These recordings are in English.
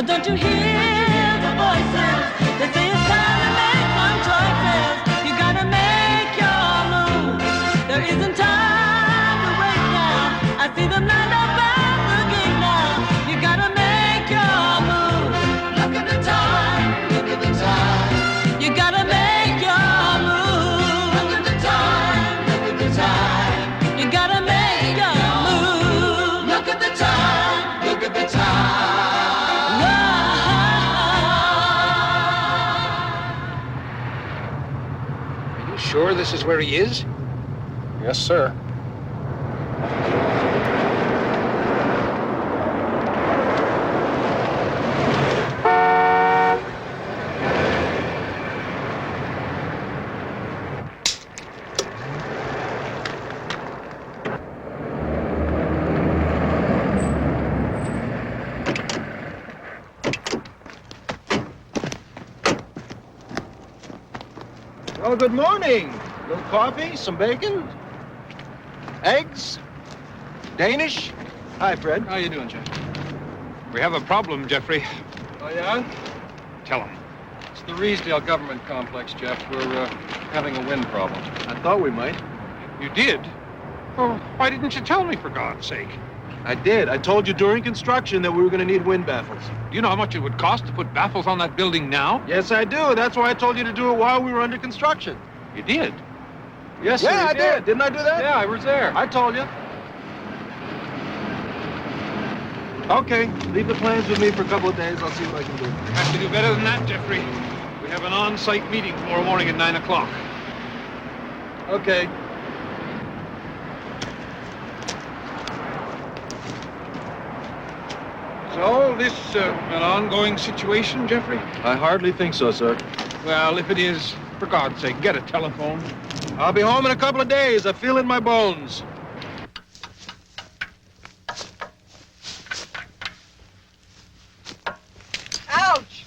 Don't you hear the voices? They say it's time to make some choices. You gotta make your move. There isn't time to wait now. I see them lined up at the gate now. You gotta make your move. Look at the time, look at the time. You gotta make your move. Look at the time, look at the time. You gotta make your move. Look at the time, look at the time. Sure this is where he is? Yes, sir. Well, good morning. A little coffee, some bacon, eggs, Danish. Hi, Fred. How you doing, Jeff? We have a problem, Jeffrey. Oh, yeah? Tell him. It's the Riesdale government complex, Jeff. We're having a wind problem. I thought we might. You did? Oh, why didn't you tell me, for God's sake? I did. I told you during construction that we were going to need wind baffles. Do you know how much it would cost to put baffles on that building now? Yes, I do. That's why I told you to do it while we were under construction. You did? Yes, sir. Yeah, I did. Didn't I do that? Yeah, I was there. I told you. Okay, leave the plans with me for a couple of days. I'll see what I can do. You have to do better than that, Jeffrey. We have an on-site meeting tomorrow morning at 9 o'clock. Okay. So, this an ongoing situation, Jeffrey? I hardly think so, sir. Well, if it is, for God's sake, get a telephone. I'll be home in a couple of days. I feel it in my bones. Ouch!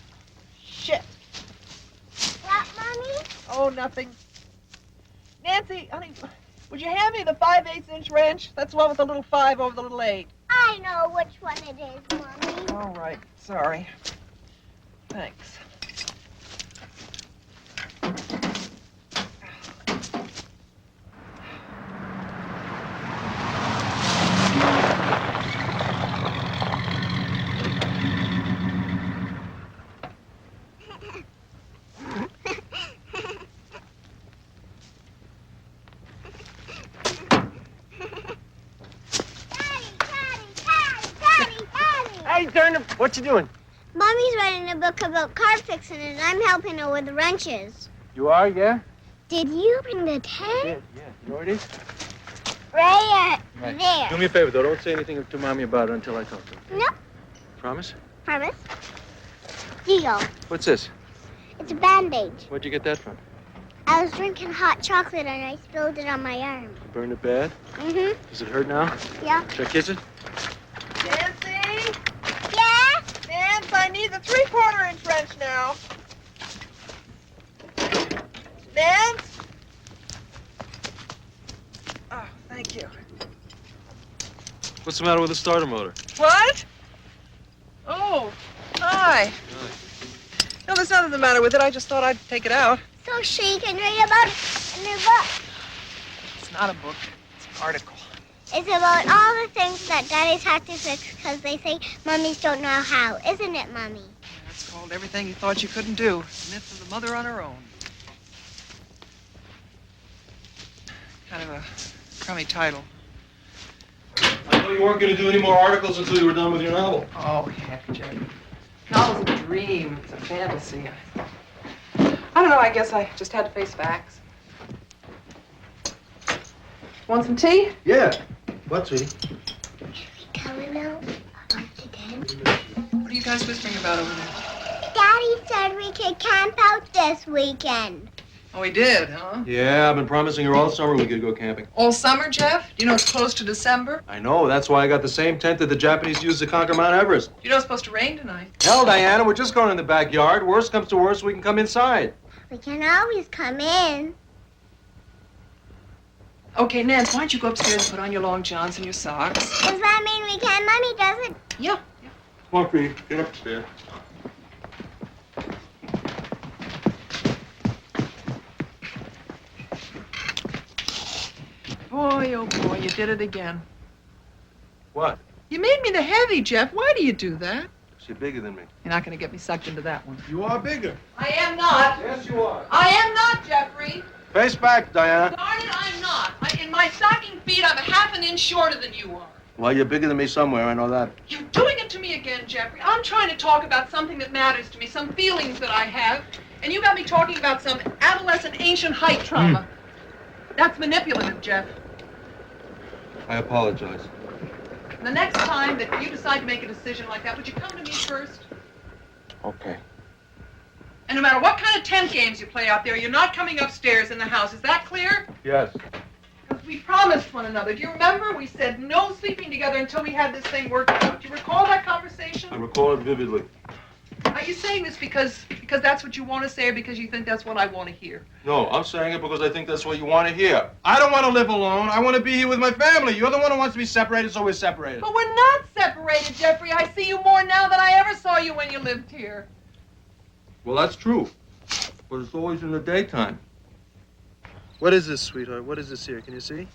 Shit. What, Mommy? Oh, nothing. Nancy, honey, would you hand me the 5/8" wrench? That's the one with the little 5 over the little 8. I know which one it is, Mommy. All right, sorry. Thanks. Hey, Turner, what you doing? Mommy's writing a book about car fixing, and I'm helping her with the wrenches. You are, yeah? Did you bring the tent? Yeah. You know where it is? Right Right. there. Do me a favor, though. Don't say anything to Mommy about it until I talk to her. Nope. Promise? Promise. Deal. What's this? It's a bandage. Where'd you get that from? I was drinking hot chocolate and I spilled it on my arm. You burned it bad? Mm-hmm. Does it hurt now? Yeah. Should I kiss it? Nancy? Yeah? Nance, I need the 3/4" wrench now. Nance? Oh, thank you. What's the matter with the starter motor? What? Oh, hi. No, there's nothing the matter with it. I just thought I'd take it out. So she can read about it in her book. It's not a book. It's an article. It's about all the things that daddies have to fix because they say mummies don't know how. Isn't it, Mommy? That's called Everything You Thought You Couldn't Do. Myth of the Mother on Her Own. Kind of a crummy title. I know you weren't going to do any more articles until you were done with your novel. Oh, heck, Jack. Novel's a dream. It's a fantasy. I don't know. I guess I just had to face facts. Want some tea? Yeah. What, sweetie? Coming out again? What are you guys whispering about over there? Daddy said we could camp out this weekend. Oh, he did, huh? Yeah, I've been promising her all summer we could go camping. All summer, Jeff? Do you know it's close to December? I know. That's why I got the same tent that the Japanese used to conquer Mount Everest. You know it's supposed to rain tonight. Hell, Diana, we're just going in the backyard. Worst comes to worst, we can come inside. We can always come in. Okay, Nance, why don't you go upstairs and put on your long johns and your socks? Does that mean we can? Mommy doesn't. Yeah. Come on, Pete. Get upstairs. Boy, oh boy, you did it again. What? You made me the heavy, Jeff. Why do you do that? She's bigger than me. You're not going to get me sucked into that one. You are bigger. I am not. Yes, you are. I am not, Jeffrey. Face back, Diana. Darn it, I'm not. In my stocking feet, I'm a half an inch shorter than you are. Well, you're bigger than me somewhere, I know that. You're doing it to me again, Jeffrey. I'm trying to talk about something that matters to me, some feelings that I have, and you got me talking about some adolescent ancient height trauma. That's manipulative, Jeff. I apologize. The next time that you decide to make a decision like that, would you come to me first? Okay. And no matter what kind of tent games you play out there, you're not coming upstairs in the house. Is that clear? Yes. Because we promised one another. Do you remember? We said no sleeping together until we had this thing worked out. Do you recall that conversation? I recall it vividly. Are you saying this because that's what you want to say, or because you think that's what I want to hear? No, I'm saying it because I think that's what you want to hear. I don't want to live alone. I want to be here with my family. You're the one who wants to be separated, so we're separated. But we're not separated, Jeffrey. I see you more now than I ever saw you when you lived here. Well, that's true. But it's always in the daytime. What is this, sweetheart? What is this here? Can you see?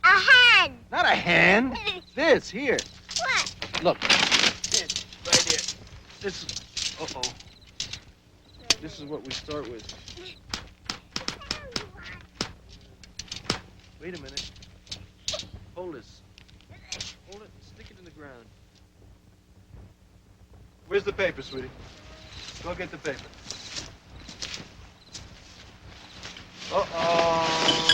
A hand. Not a hand. This, here. What? Look. This, right here. This is... Uh-oh. This is what we start with. Wait a minute. Hold this. Hold it and stick it in the ground. Where's the paper, sweetie? Go get the paper. Uh-oh.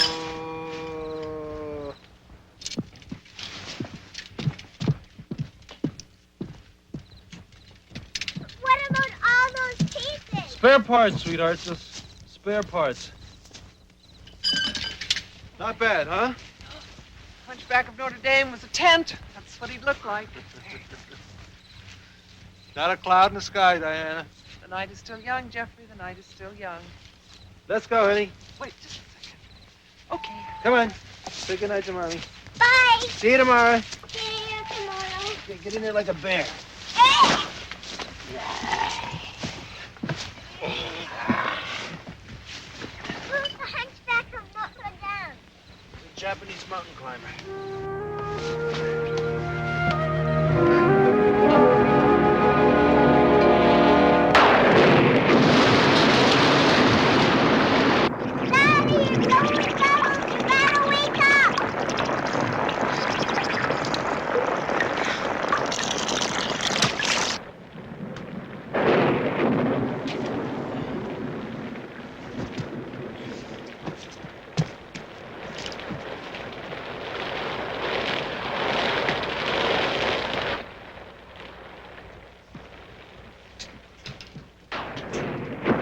What about all those pieces? Spare parts, sweetheart. Just spare parts. Not bad, huh? Hunchback of Notre Dame was a tent. That's what he'd look like. Not a cloud in the sky, Diana. The night is still young, Jeffrey. The night is still young. Let's go, honey. Wait just a second. Okay. Come on. Say goodnight to Mommy. Bye. See you tomorrow. See you tomorrow. Okay, get in there like a bear. Who's the hunchback of Notre Dame? The Japanese mountain climber. Daddy, you're going down. You gotta wake up.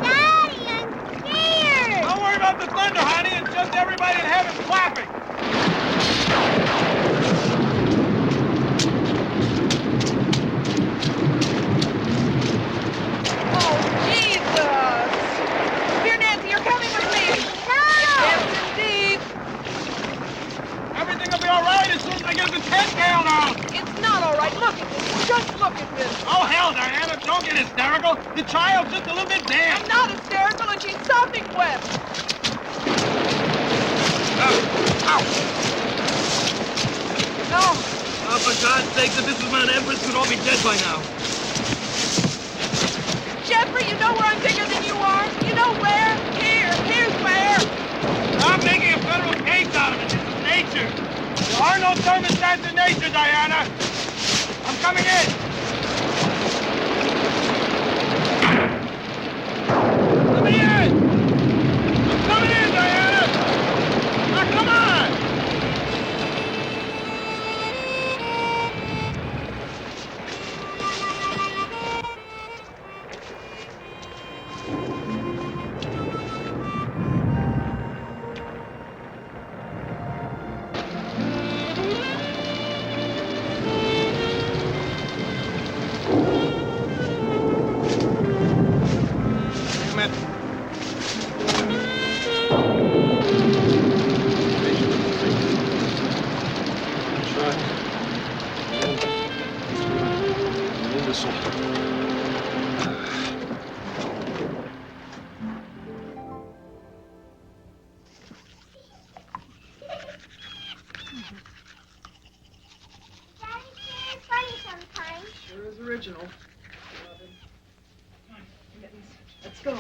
Daddy, I'm scared. Don't worry about the thunder, honey. It's just everybody in heaven clapping. Oh, Jesus! Dear Nancy, you're coming with me. No. Yes, indeed. Everything will be all right as soon as I get the tent nailed out. It's not all right. Look at this. Just look at this. Oh, hell, Diana, don't get hysterical. The child's just a little bit damp. I'm not hysterical, and she's sopping wet. No. Oh, for God's sake, if this was Mount Everest, we'd all be dead by now. Jeffrey, you know where I'm bigger than you are? You know where? Here. Here's where. I'm making a federal case out of it. This is nature. There are no thermostats in nature, Diana. I'm coming in. Let me in. I'm coming in, Diana. Now, come on. original. Come on, let's go.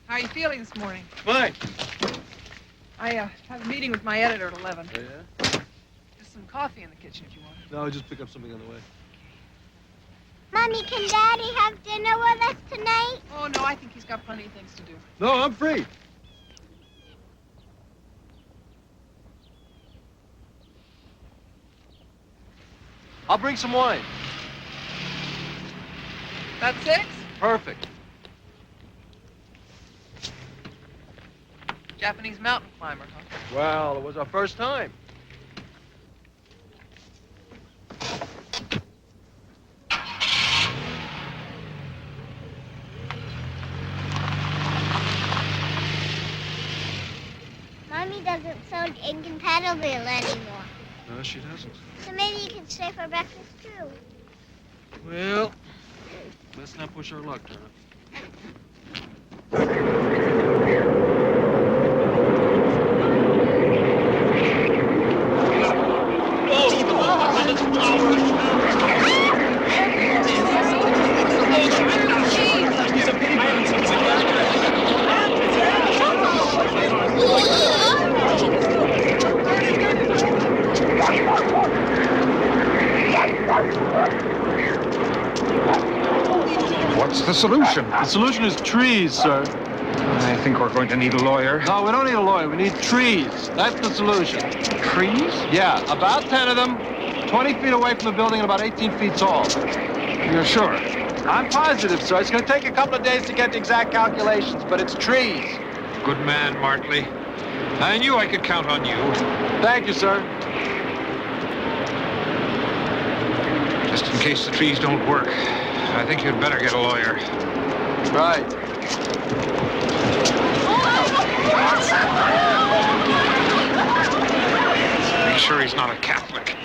How are you feeling this morning? Fine. I have a meeting with my editor at 11. Oh, yeah? There's some coffee in the kitchen if you want it. No, I'll just pick up something on the way. Mommy, can Daddy have dinner with us tonight? Oh, no, I think he's got plenty of things to do. No, I'm free. I'll bring some wine. That's 6? Perfect. Japanese mountain climber, huh? Well, it was our first time. Mommy doesn't sound incompatible anymore. No, she doesn't. So maybe you can stay for breakfast too. Well, let's not push our luck, Turner. What's the solution? The solution is trees, sir. I think we're going to need a lawyer. No, we don't need a lawyer. We need trees. That's the solution. Trees? Yeah, about 10 of them, 20 feet away from the building and about 18 feet tall. You're sure? I'm positive, sir. It's going to take a couple of days to get the exact calculations, but it's trees. Good man, Martley. I knew I could count on you. Thank you, sir. Just in case the trees don't work, I think you'd better get a lawyer. Right. Make sure he's not a Catholic.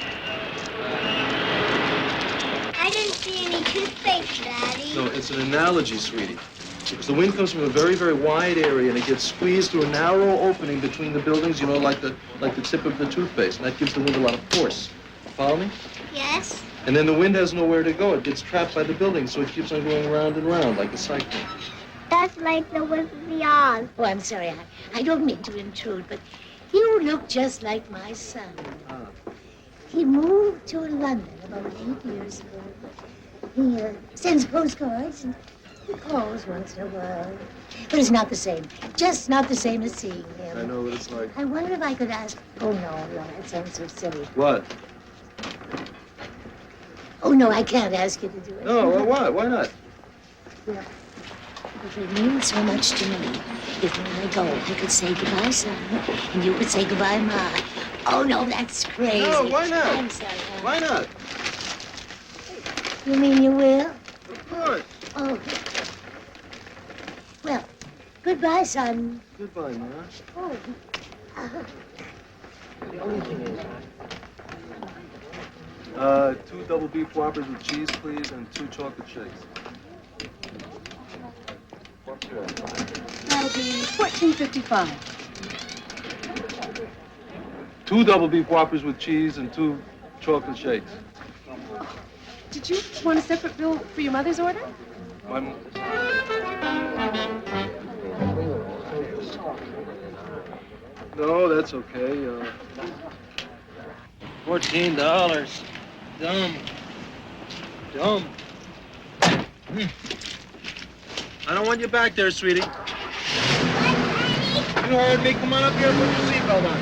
I didn't see any toothpaste, Daddy. No, it's an analogy, sweetie. Because the wind comes from a very, very wide area and it gets squeezed through a narrow opening between the buildings, you know, like the tip of the toothpaste, and that gives the wind a lot of force. Follow me? Yes? And then the wind has nowhere to go. It gets trapped by the building, so it keeps on going round and round like a cyclone. That's like the Wizard of Oz. Oh, I'm sorry. I don't mean to intrude, but you look just like my son. He moved to London about 8 years ago. He sends postcards and he calls once in a while. But it's not the same. Just not the same as seeing him. I know what it's like. I wonder if I could ask... Oh, no, that sounds so silly. What? Oh, no, I can't ask you to do it. No, well, why? Why not? Well, because it means so much to me. If when I go, I could say goodbye, son, and you could say goodbye, Ma. Oh, no, that's crazy. No, why not? I'm sorry. Why not? You mean you will? Of course. Oh. Well, goodbye, son. Goodbye, Ma. Oh. The only thing is... 2 double beef Whoppers with cheese, please, and 2 chocolate shakes. That'll be $14.55. 2 double beef Whoppers with cheese and 2 chocolate shakes. Did you want a separate bill for your mother's order? No, that's okay. $14. Dumb. I don't want you back there, sweetie. You heard me. Come on up here and put your seatbelt on.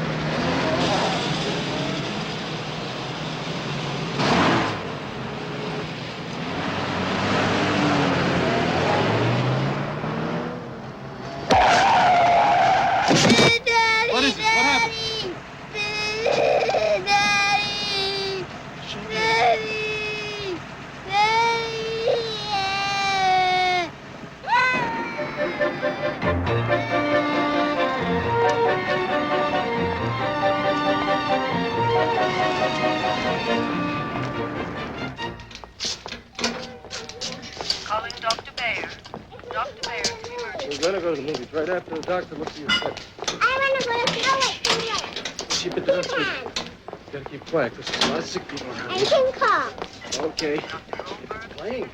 What is it? What happened? better go to the movies right after the doctor looks at your foot. I want to go to Snow White. Keep it down, sweetie. You gotta keep quiet, because there's a lot of sick people around. And King Kong. Okay. It's playing.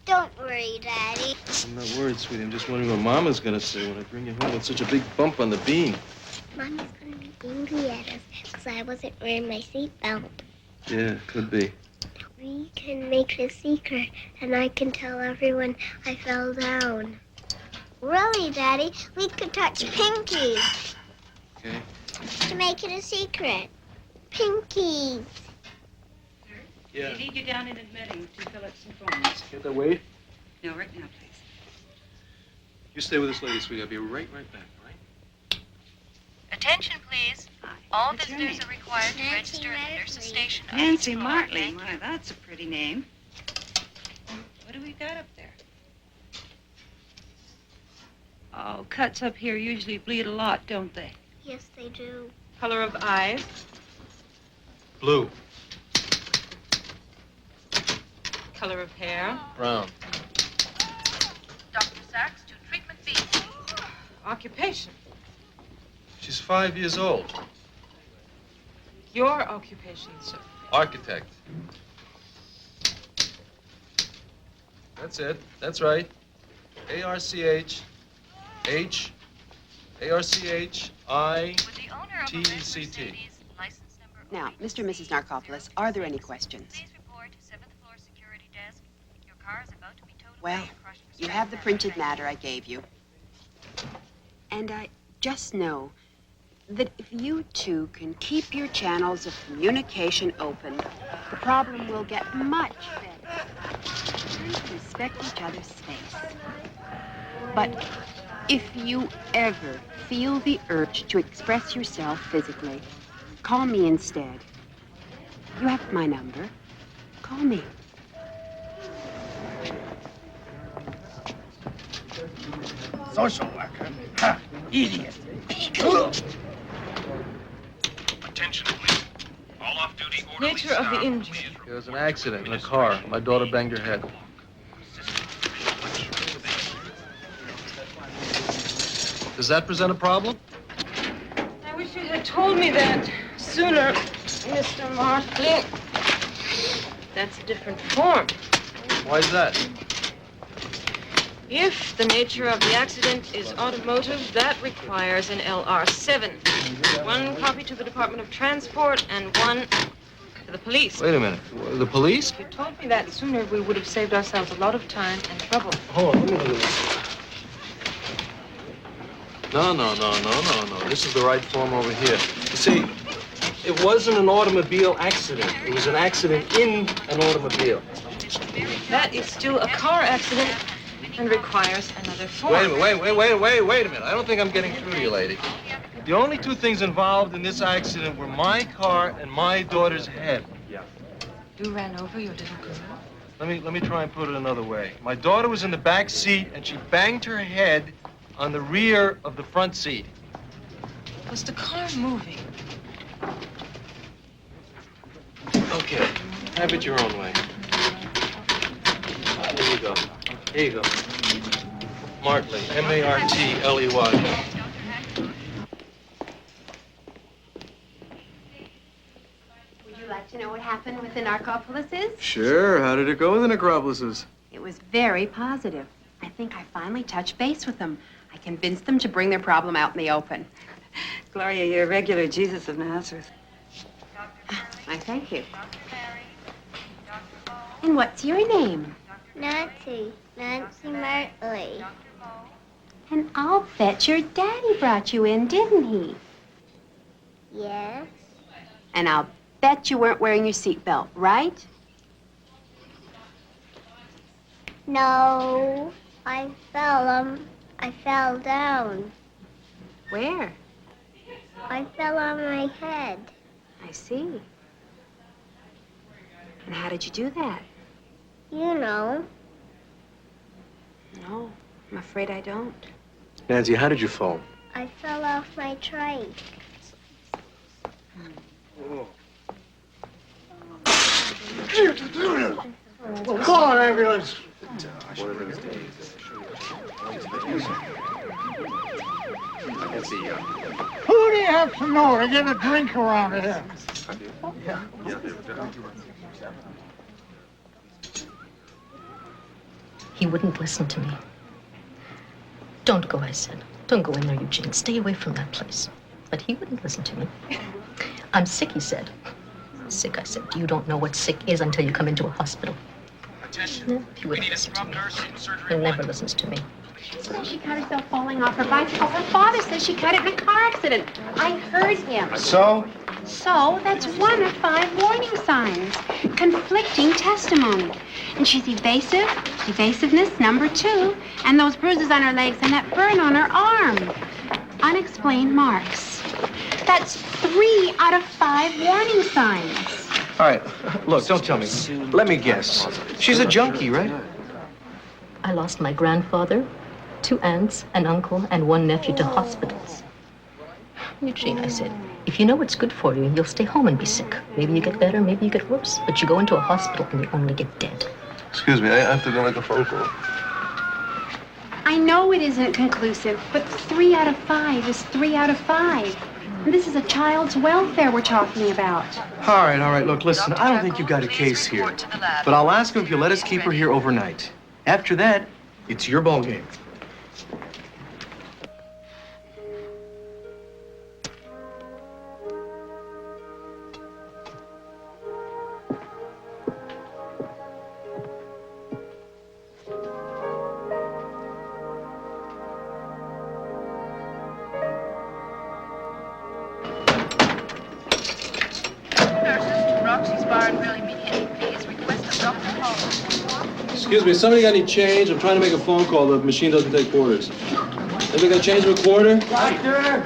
Don't worry, Daddy. I'm not worried, sweetie. I'm just wondering what Mama's gonna say when I bring you home with such a big bump on the bean. Mommy's gonna be angry at us because I wasn't wearing my seatbelt. Yeah, could be. We can make it a secret, and I can tell everyone I fell down. Really, Daddy? We could touch pinkies. Okay. To make it a secret. Pinkies. Yeah. I need you down in admitting to fill out some forms. Get that wait? No, right now, please. You stay with this lady, sweetie. I'll be right back, right? Attention, please. Hi. All What's your visitors name? are required to Nancy register at the nurse's Martley. station. on Nancy each floor. Martley. Thank Why, you. that's a pretty name. What do we got up there? Oh, cuts up here usually bleed a lot, don't they? Yes, they do. Color of eyes? Blue. Color of hair? Brown. Dr. Sachs to treatment B. Occupation? She's 5 years old. Your occupation, sir. Architect. That's it. That's right. A-R-C-H. H. A-R-C-H-I. With the owner of a red T-E-C-T. Mercedes, license number Now, Mr. and Mrs. Narkopolis, are there any questions? Please report to 7th floor security desk. Your car is about to be towed Well, away and crushed for you scrap have the metal. printed Thank you. matter I gave you. And I just know that if you two can keep your channels of communication open, the problem will get much better. Learn to respect each other's space. But if you ever feel the urge to express yourself physically, call me instead. You have my number. Call me. Social worker. Ha! Idiot. Attention, please. All off-duty orderlies. Nature of the injury. There was an accident in a car. My daughter banged her head. Does that present a problem? I wish you had told me that sooner, Mr. Martley. That's a different form. Why is that? If the nature of the accident is automotive, that requires an LR7. One copy to the Department of Transport and one to the police. Wait a minute. The police? If you told me that sooner, we would have saved ourselves a lot of time and trouble. Hold on, let me look at this. No. This is the right form over here. You see, it wasn't an automobile accident. It was an accident in an automobile. That is still a car accident and requires another form. Wait a minute. I don't think I'm getting through to you, lady. The only two things involved in this accident were my car and my daughter's head. You ran over your little girl? Let me try and put it another way. My daughter was in the back seat and she banged her head on the rear of the front seat. Was the car moving? Okay, have it your own way. There you go. Here you go. Martley, M-A-R-T-L-E-Y. Would you like to know what happened with the Narcopolises? Sure. How did it go with the Necropolises? It was very positive. I think I finally touched base with them. I convinced them to bring their problem out in the open. Gloria, you're a regular Jesus of Nazareth. I thank you. And what's your name? Nancy Martley. And I'll bet your daddy brought you in, didn't he? Yes. And I'll bet you weren't wearing your seatbelt, right? No, I fell down. Where? I fell on my head. I see. And how did you do that? You know. No, I'm afraid I don't. Nancy, how did you fall? I fell off my trike. Call an ambulance. Who do you have to know to get a drink around here? He wouldn't listen to me. Don't go, I said. Don't go in there, Eugene. Stay away from that place. But he wouldn't listen to me. I'm sick, he said. Sick, I said. You don't know what sick is until you come into a hospital. No, he wouldn't listen to me. He never listens to me. She says she cut herself falling off her bicycle. Her father says she cut it in a car accident. I heard him. So? So, that's 1 of 5 warning signs. Conflicting testimony. And she's evasive, evasiveness number 2, and those bruises on her legs and that burn on her arm. Unexplained marks. That's 3 out of 5 warning signs. All right, look, don't tell me. Let me guess. She's a junkie, right? I lost my grandfather, 2 aunts, an uncle, and 1 nephew to hospitals. Eugene, I said, if you know what's good for you, you'll stay home and be sick. Maybe you get better, maybe you get worse. But you go into a hospital and you only get dead. Excuse me, I have to go make a phone call. I know it isn't conclusive, but 3 out of 5 is 3 out of 5. And this is a child's welfare we're talking about. All right, look, listen, I don't think you've got a case here. But I'll ask him if you'll let us keep her here overnight. After that, it's your ball game. Excuse me, somebody got any change? I'm trying to make a phone call. The machine doesn't take quarters. Anybody got change of a quarter? Doctor!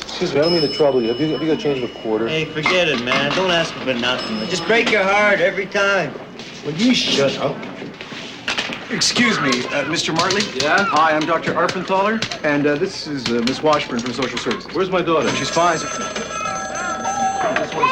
Excuse me, I don't mean to trouble you. Have you got change of a quarter? Hey, forget it, man. Don't ask for nothing. Just break your heart every time. Will you shut up? Excuse me, Mr. Martley? Yeah? Hi, I'm Dr. Arpenthaler, and this is Miss Washburn from Social Services. Where's my daughter? She's fine.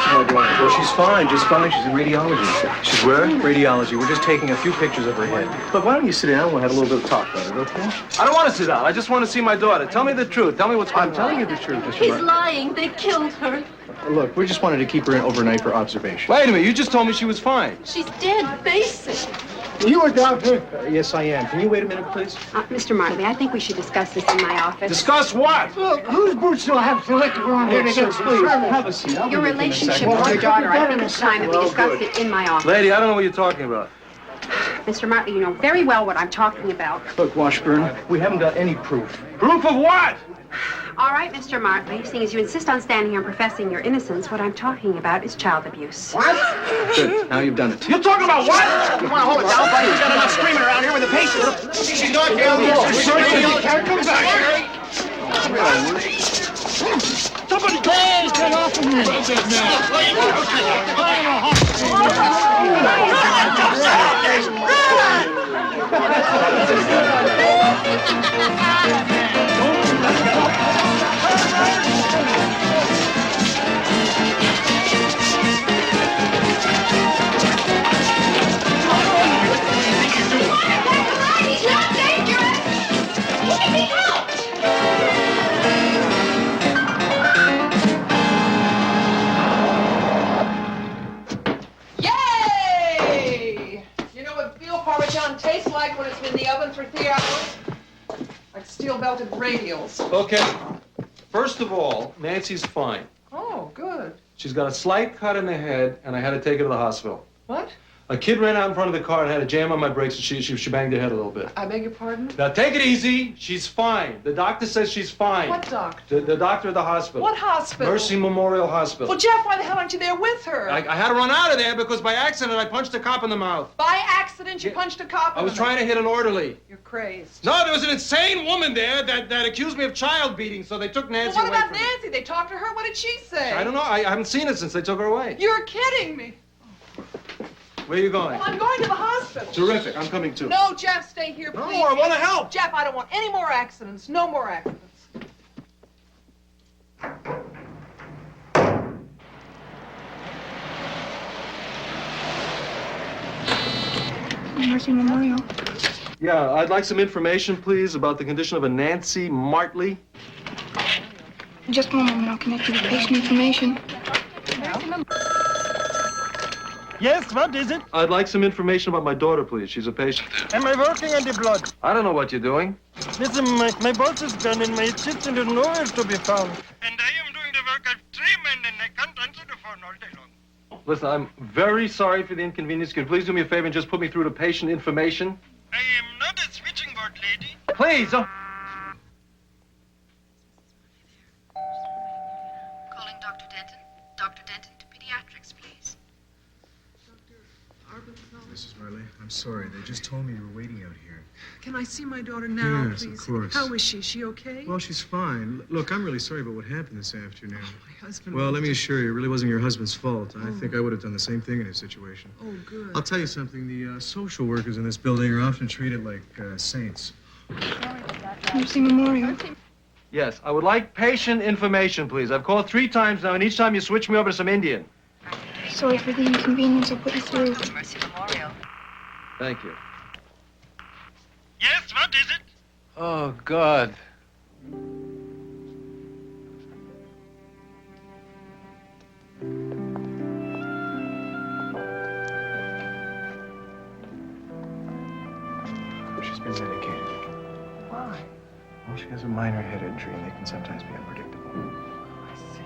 Well, she's fine, just fine. She's in radiology. She's where? Radiology. We're just taking a few pictures of her head. Look, why don't you sit down? We'll have a little bit of talk about it, okay? I don't want to sit down. I just want to see my daughter. Tell me the truth. Tell me what's going on. I'm telling you the truth, Mr. He's Martley. lying. They killed her. Look, we just wanted to keep her in overnight for observation. Wait a minute. You just told me she was fine. She's dead. Face it. You a doctor? Yes, I am. Can you wait a minute, please? Mr. Martley, I think we should discuss this in my office. Discuss what? Look, whose boots do I have to lick around here to get Please, have a seat. I'll Your be back in a relationship second. with your daughter, I think it's time that we Well, discuss good. it in my office. Lady, I don't know what you're talking about. Mr. Martley, you know very well what I'm talking about. Look, Washburn, we haven't got any proof. Proof of what? All right, Mr. Martley, seeing as you insist on standing here and professing your innocence, what I'm talking about is child abuse. What? Good. Now you've done it. You're talking about what? You want to hold it down, buddy? We've got enough screaming around here with the patient. She's not here. Come back. Somebody, please get off of me. Yay! You know what veal parmesan tastes like when it's been in the oven for 3 hours? Like steel-belted radials. Okay. First of all, Nancy's fine. Oh, good. She's got a slight cut in the head, and I had to take her to the hospital. What? A kid ran out in front of the car and had a jam on my brakes, and she banged her head a little bit. I beg your pardon? Now, take it easy. She's fine. The doctor says she's fine. What doctor? The doctor at the hospital. What hospital? Mercy Memorial Hospital. Well, Jeff, why the hell aren't you there with her? I had to run out of there because by accident I punched a cop in the mouth. By accident, you punched a cop in I was the trying to hit an orderly. You're crazed. No, there was an insane woman there that accused me of child beating, so they took Nancy Well, what away about from me. Nancy? They talked to her. What did she say? I don't know. I haven't seen her since they took her away. You're kidding me. Where are you going? Well, I'm going to the hospital. hospital. Terrific. I'm coming too. No, Jeff, stay here, please. No, I want to help. Jeff, I don't want any more accidents. No more accidents. Mercy Memorial. Yeah, I'd like some information, please, about the condition of a Nancy Martley. Just one moment, I'll connect you with patient information. Yes, what is it? I'd like some information about my daughter, please. She's a patient. Am I working on the blood? I don't know what you're doing. Listen, my boss is gone and my assistant is nowhere to be found. And I am doing the work of 3 men and I can't answer the phone all day long. Listen, I'm very sorry for the inconvenience. Can you please do me a favor and just put me through to patient information? I am not a switching board lady. Please. Calling Dr. Denton. Dr. Denton to pediatrics, please. Mrs. Marley, I'm sorry. They just told me you were waiting out here. Can I see my daughter now, Yes, please? of course. How is she? Is she okay? Well, she's fine. Look, I'm really sorry about what happened this afternoon. My husband. Well, let me assure you, it really wasn't your husband's fault. I think I would have done the same thing in his situation. Oh, good. I'll tell you something. The social workers in this building are often treated like saints. Mercy Memorial. Yes, I would like patient information, please. I've called 3 times now, and each time you switch me over to some Indian. Sorry for the inconvenience. I'll put you through. Mercy Memorial. Thank you. Yes, what is it? Oh, God. She's been medicated. Why? Well, she has a minor head injury, and they can sometimes be unpredictable. I see.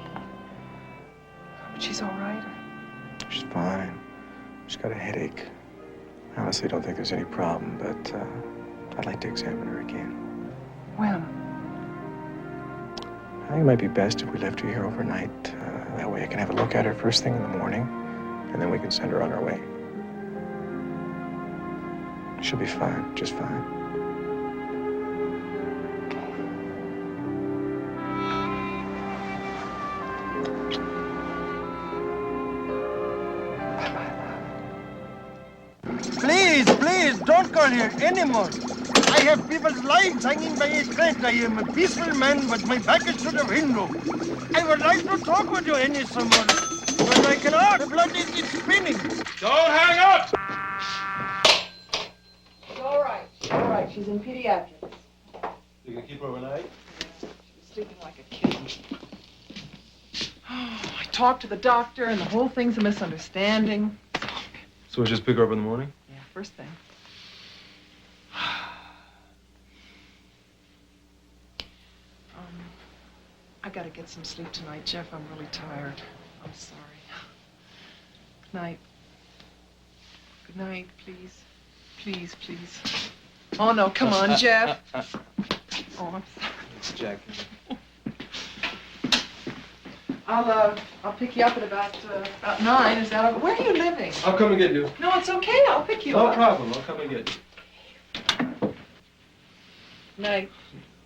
But she's all right. She's fine. She's got a headache. I honestly don't think there's any problem, but I'd like to examine her again. When? I think it might be best if we left her here overnight. That way I can have a look at her first thing in the morning, and then we can send her on her way. She'll be fine, just fine. Please, don't call here anymore. I have people's lives hanging by a thread. I am a peaceful man, but my back is to the window. I would like to talk with you any someone, but I cannot. The blood is spinning. Don't hang up! She's all right. All right. She's in pediatrics. You can keep her overnight? She was sleeping like a kitten. Oh, I talked to the doctor, and the whole thing's a misunderstanding. So we'll just pick her up in the morning? Yeah, first thing. I gotta get some sleep tonight, Jeff. I'm really tired. I'm sorry. Good night. Good night, please. Please, please. Oh, no, come on, Jeff. Oh, I'm sorry. It's Jack. I'll pick you up at about 9. Is that okay? Where are you living? I'll come and get you. No, it's okay. I'll pick you up. No problem. I'll come and get you. Night.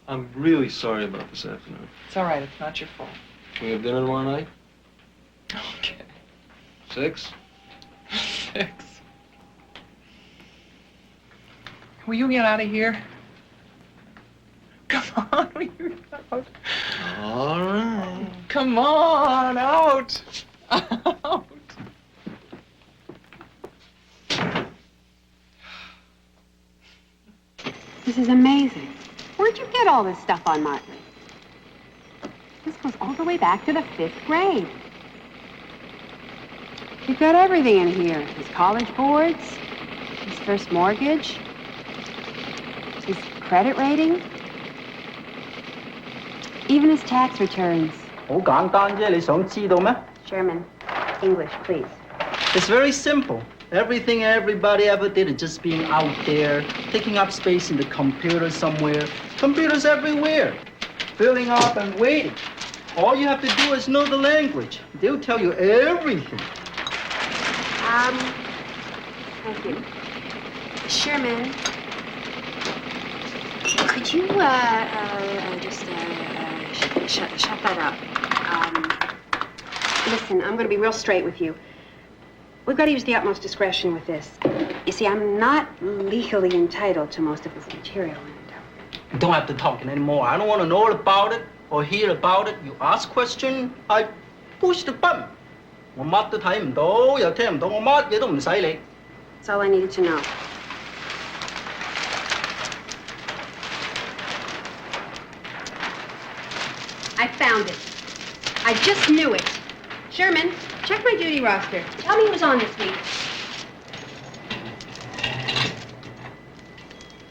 I'm really sorry about this afternoon. It's all right. It's not your fault. Can we have dinner tomorrow night? Okay. 6? 6. Will you get out of here? Come on, will you get out? All right. Come on, out. Out. This is amazing. Where'd you get all this stuff on Martley? This goes all the way back to the 5th grade. You've got everything in here. His college boards, his first mortgage, his credit rating, even his tax returns. 好簡單啫，你想知道咩？ Sherman, English, please. It's very simple. Everything everybody ever did is just being out there, taking up space in the computer somewhere. Computers everywhere. Filling up and waiting. All you have to do is know the language. They'll tell you everything. Thank you. Sherman, could you, just shut that up? Listen, I'm going to be real straight with you. We've got to use the utmost discretion with this. You see, I'm not legally entitled to most of this material. You don't have to talk anymore. I don't want to know about it or hear about it. You ask question, I push the button. 我乜都睇唔到，又聽唔到，我乜嘢都唔使理。 That's all I needed to know. I found it. I just knew it. Sherman, check my duty roster. Tell me who's on this week.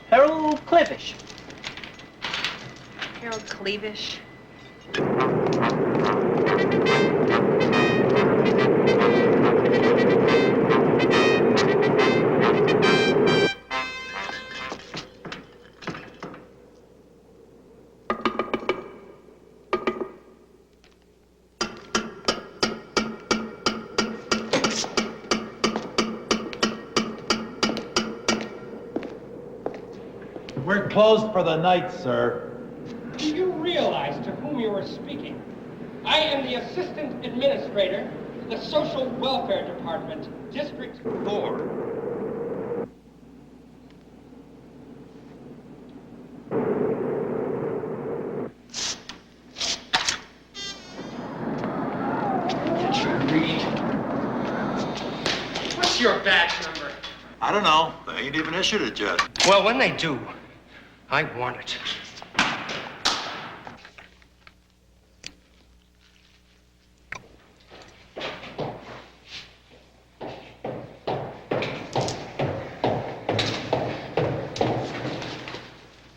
Harold Clevish. Harold Clevish. We're closed for the night, sir. Do you realize to whom you are speaking? I am the Assistant Administrator, the Social Welfare Department, District 4. Did you read? What's your badge number? I don't know. They ain't even issued it yet. Well, when they do, I want it.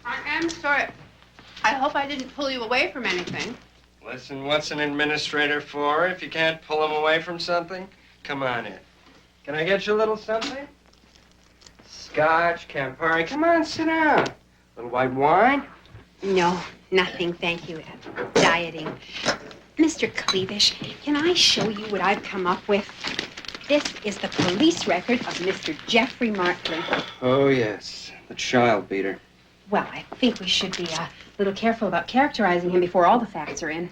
I'm sorry. I hope I didn't pull you away from anything. Listen, what's an administrator for if you can't pull him away from something? Come on in. Can I get you a little something? Scotch, Campari. Come on, sit down. A little white wine? No, nothing, thank you. Dieting. Mr. Clevish, can I show you what I've come up with? This is the police record of Mr. Jeffrey Martley. Oh, yes. The child beater. Well, I think we should be a little careful about characterizing him before all the facts are in.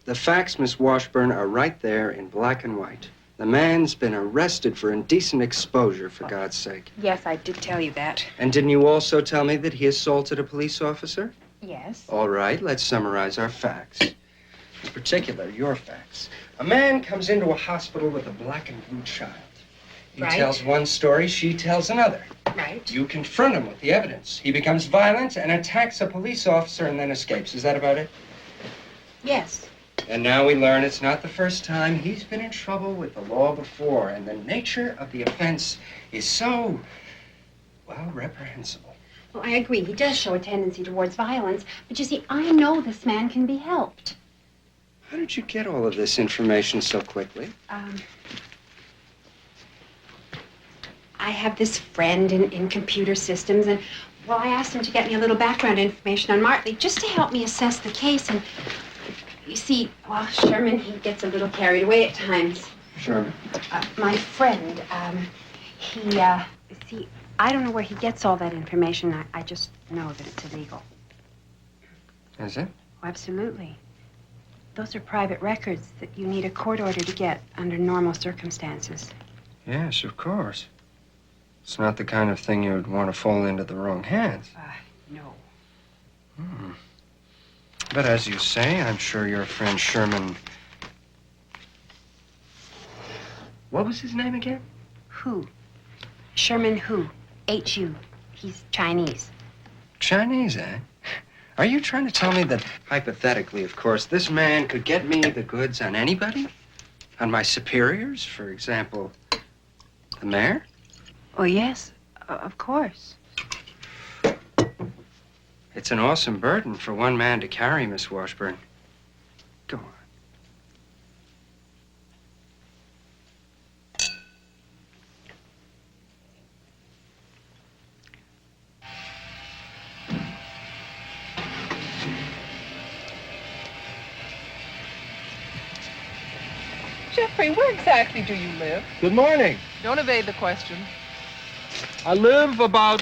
The facts, Miss Washburn, are right there in black and white. The man's been arrested for indecent exposure, for God's sake. Yes, I did tell you that. And didn't you also tell me that he assaulted a police officer? Yes. All right, let's summarize our facts. In particular, your facts. A man comes into a hospital with a black and blue child. He Right. tells one story, she tells another. Right. You confront him with the evidence. He becomes violent and attacks a police officer and then escapes. Is that about it? Yes. And now we learn it's not the first time he's been in trouble with the law before, and the nature of the offense is so, well, reprehensible. Well, I agree. He does show a tendency towards violence. But you see, I know this man can be helped. How did you get all of this information so quickly? I have this friend in computer systems, and, well, I asked him to get me a little background information on Martley just to help me assess the case. And you see, well, Sherman, he gets a little carried away at times. Sherman? My friend, see, I don't know where he gets all that information. I just know that it's illegal. Is it? Oh, absolutely. Those are private records that you need a court order to get under normal circumstances. Yes, of course. It's not the kind of thing you'd want to fall into the wrong hands. No. But as you say, I'm sure your friend Sherman... What was his name again? Who? Sherman Hu. H-U. He's Chinese. Chinese, eh? Are you trying to tell me that, hypothetically, of course, this man could get me the goods on anybody? On my superiors, for example, the mayor? Oh, yes, of course. It's an awesome burden for one man to carry, Miss Washburn. Go on. Jeffrey, where exactly do you live? Good morning. Don't evade the question. I live about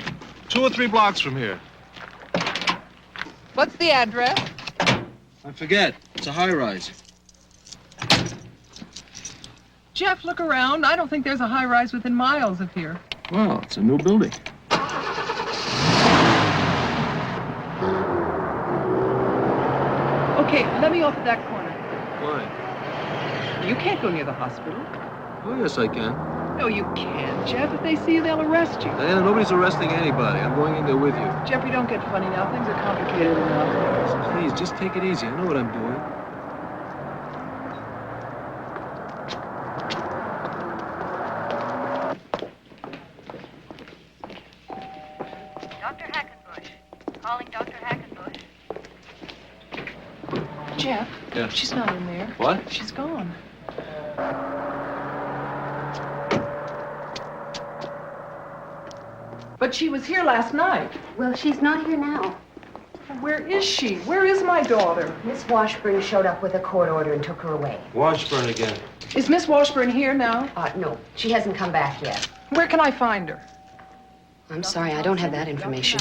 2 or 3 blocks from here. What's the address? I forget. It's a high-rise. Jeff, look around. I don't think there's a high-rise within miles of here. Well, it's a new building. Okay, let me off at that corner. Why? You can't go near the hospital. Oh, yes, I can. No, you can't, Jeff. If they see you, they'll arrest you. Diana, nobody's arresting anybody. I'm going in there with you. Jeffrey, don't get funny now. Things are complicated enough. Please, just take it easy. I know what I'm doing. Dr. Hackenbush. Calling Dr. Hackenbush. Jeff? Yeah. She's not in there. What? She's gone. But she was here last night. Well, she's not here now. Where is she? Where is my daughter? Miss Washburn showed up with a court order and took her away. Washburn again. Is Miss Washburn here now? No, she hasn't come back yet. Where can I find her? I'm sorry, I don't have that information.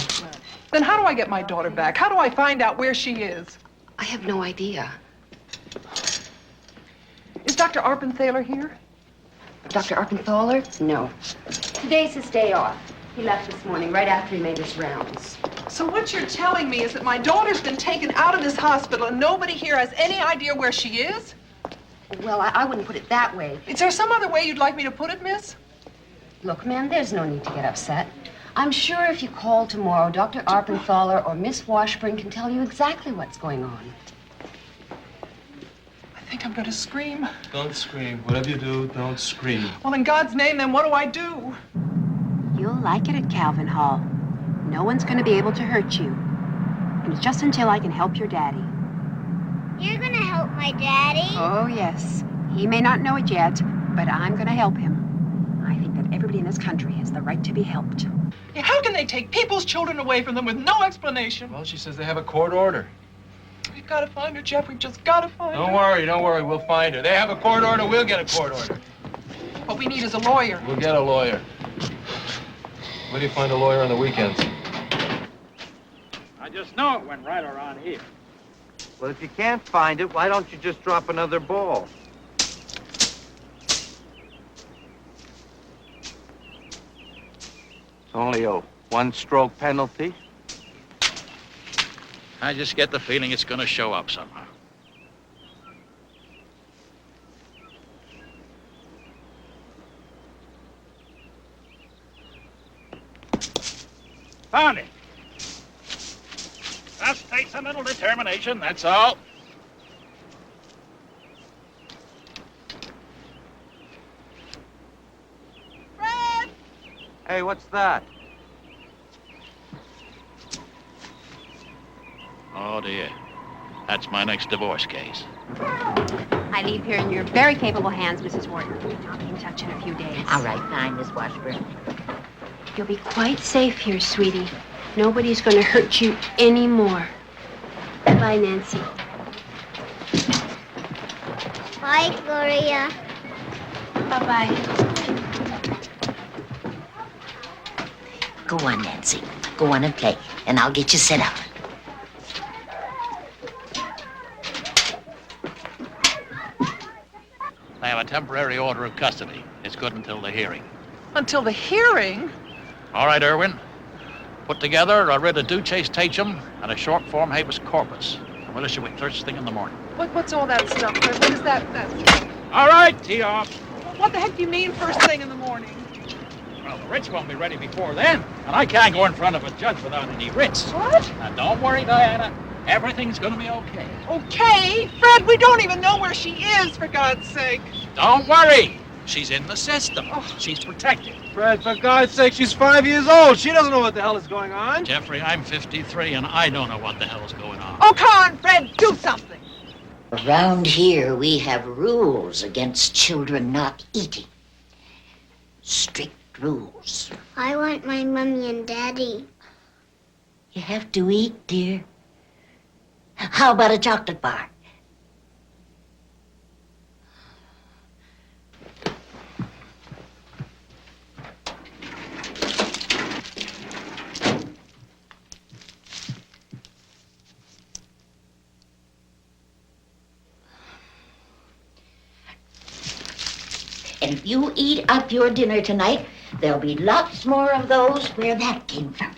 Then how do I get my daughter back? How do I find out where she is? I have no idea. Is Dr. Arpenthaler here? Dr. Arpenthaler? No. Today's his day off. He left this morning, right after he made his rounds. So what you're telling me is that my daughter's been taken out of this hospital and nobody here has any idea where she is? Well, I wouldn't put it that way. Is there some other way you'd like me to put it, miss? Look, ma'am, there's no need to get upset. I'm sure if you call tomorrow, Dr. Arpenthaler or Miss Washburn can tell you exactly what's going on. I think I'm going to scream. Don't scream. Whatever you do, don't scream. Well, in God's name, then what do I do? You'll like it at Calvin Hall. No one's going to be able to hurt you. And it's just until I can help your daddy. You're gonna help my daddy? Oh, yes. He may not know it yet, but I'm going to help him. I think that everybody in this country has the right to be helped. Yeah, how can they take people's children away from them with no explanation? Well, she says they have a court order. We've got to find her, Jeff. We've just got to find her. Don't worry. We'll find her. They have a court order, we'll get a court order. What we need is a lawyer. We'll get a lawyer. Where do you find a lawyer on the weekends? I just know it went right around here. Well, if you can't find it, why don't you just drop another ball? It's only a one-stroke penalty. I just get the feeling it's going to show up somehow. Found it. Just takes a little determination, that's all. Fred! Hey, what's that? Oh, dear. That's my next divorce case. I leave here in your very capable hands, Mrs. Wharton. I'll be in touch in a few days. All right, fine, Miss Washburn. You'll be quite safe here, sweetie. Nobody's going to hurt you anymore. Bye, Nancy. Bye, Gloria. Bye-bye. Go on, Nancy. Go on and play, and I'll get you set up. I have a temporary order of custody. It's good until the hearing. Until the hearing? All right, Irwin. Put together a writ of duces tecum and a short form habeas corpus. And we'll issue it first thing in the morning. What's all that stuff, Fred? What is that? All right, tee off. What the heck do you mean first thing in the morning? Well, the writs won't be ready before then. And I can't go in front of a judge without any writs. What? Now, don't worry, Diana. Everything's going to be okay. Okay? Fred, we don't even know where she is, for God's sake. Don't worry. She's in the system. She's protected. Fred, for God's sake, she's 5 years old. She doesn't know what the hell is going on. Jeffrey, I'm 53, and I don't know what the hell's going on. Oh, come on, Fred, do something. Around here, we have rules against children not eating. Strict rules. I want my mommy and daddy. You have to eat, dear. How about a chocolate bar? And if you eat up your dinner tonight, there'll be lots more of those where that came from.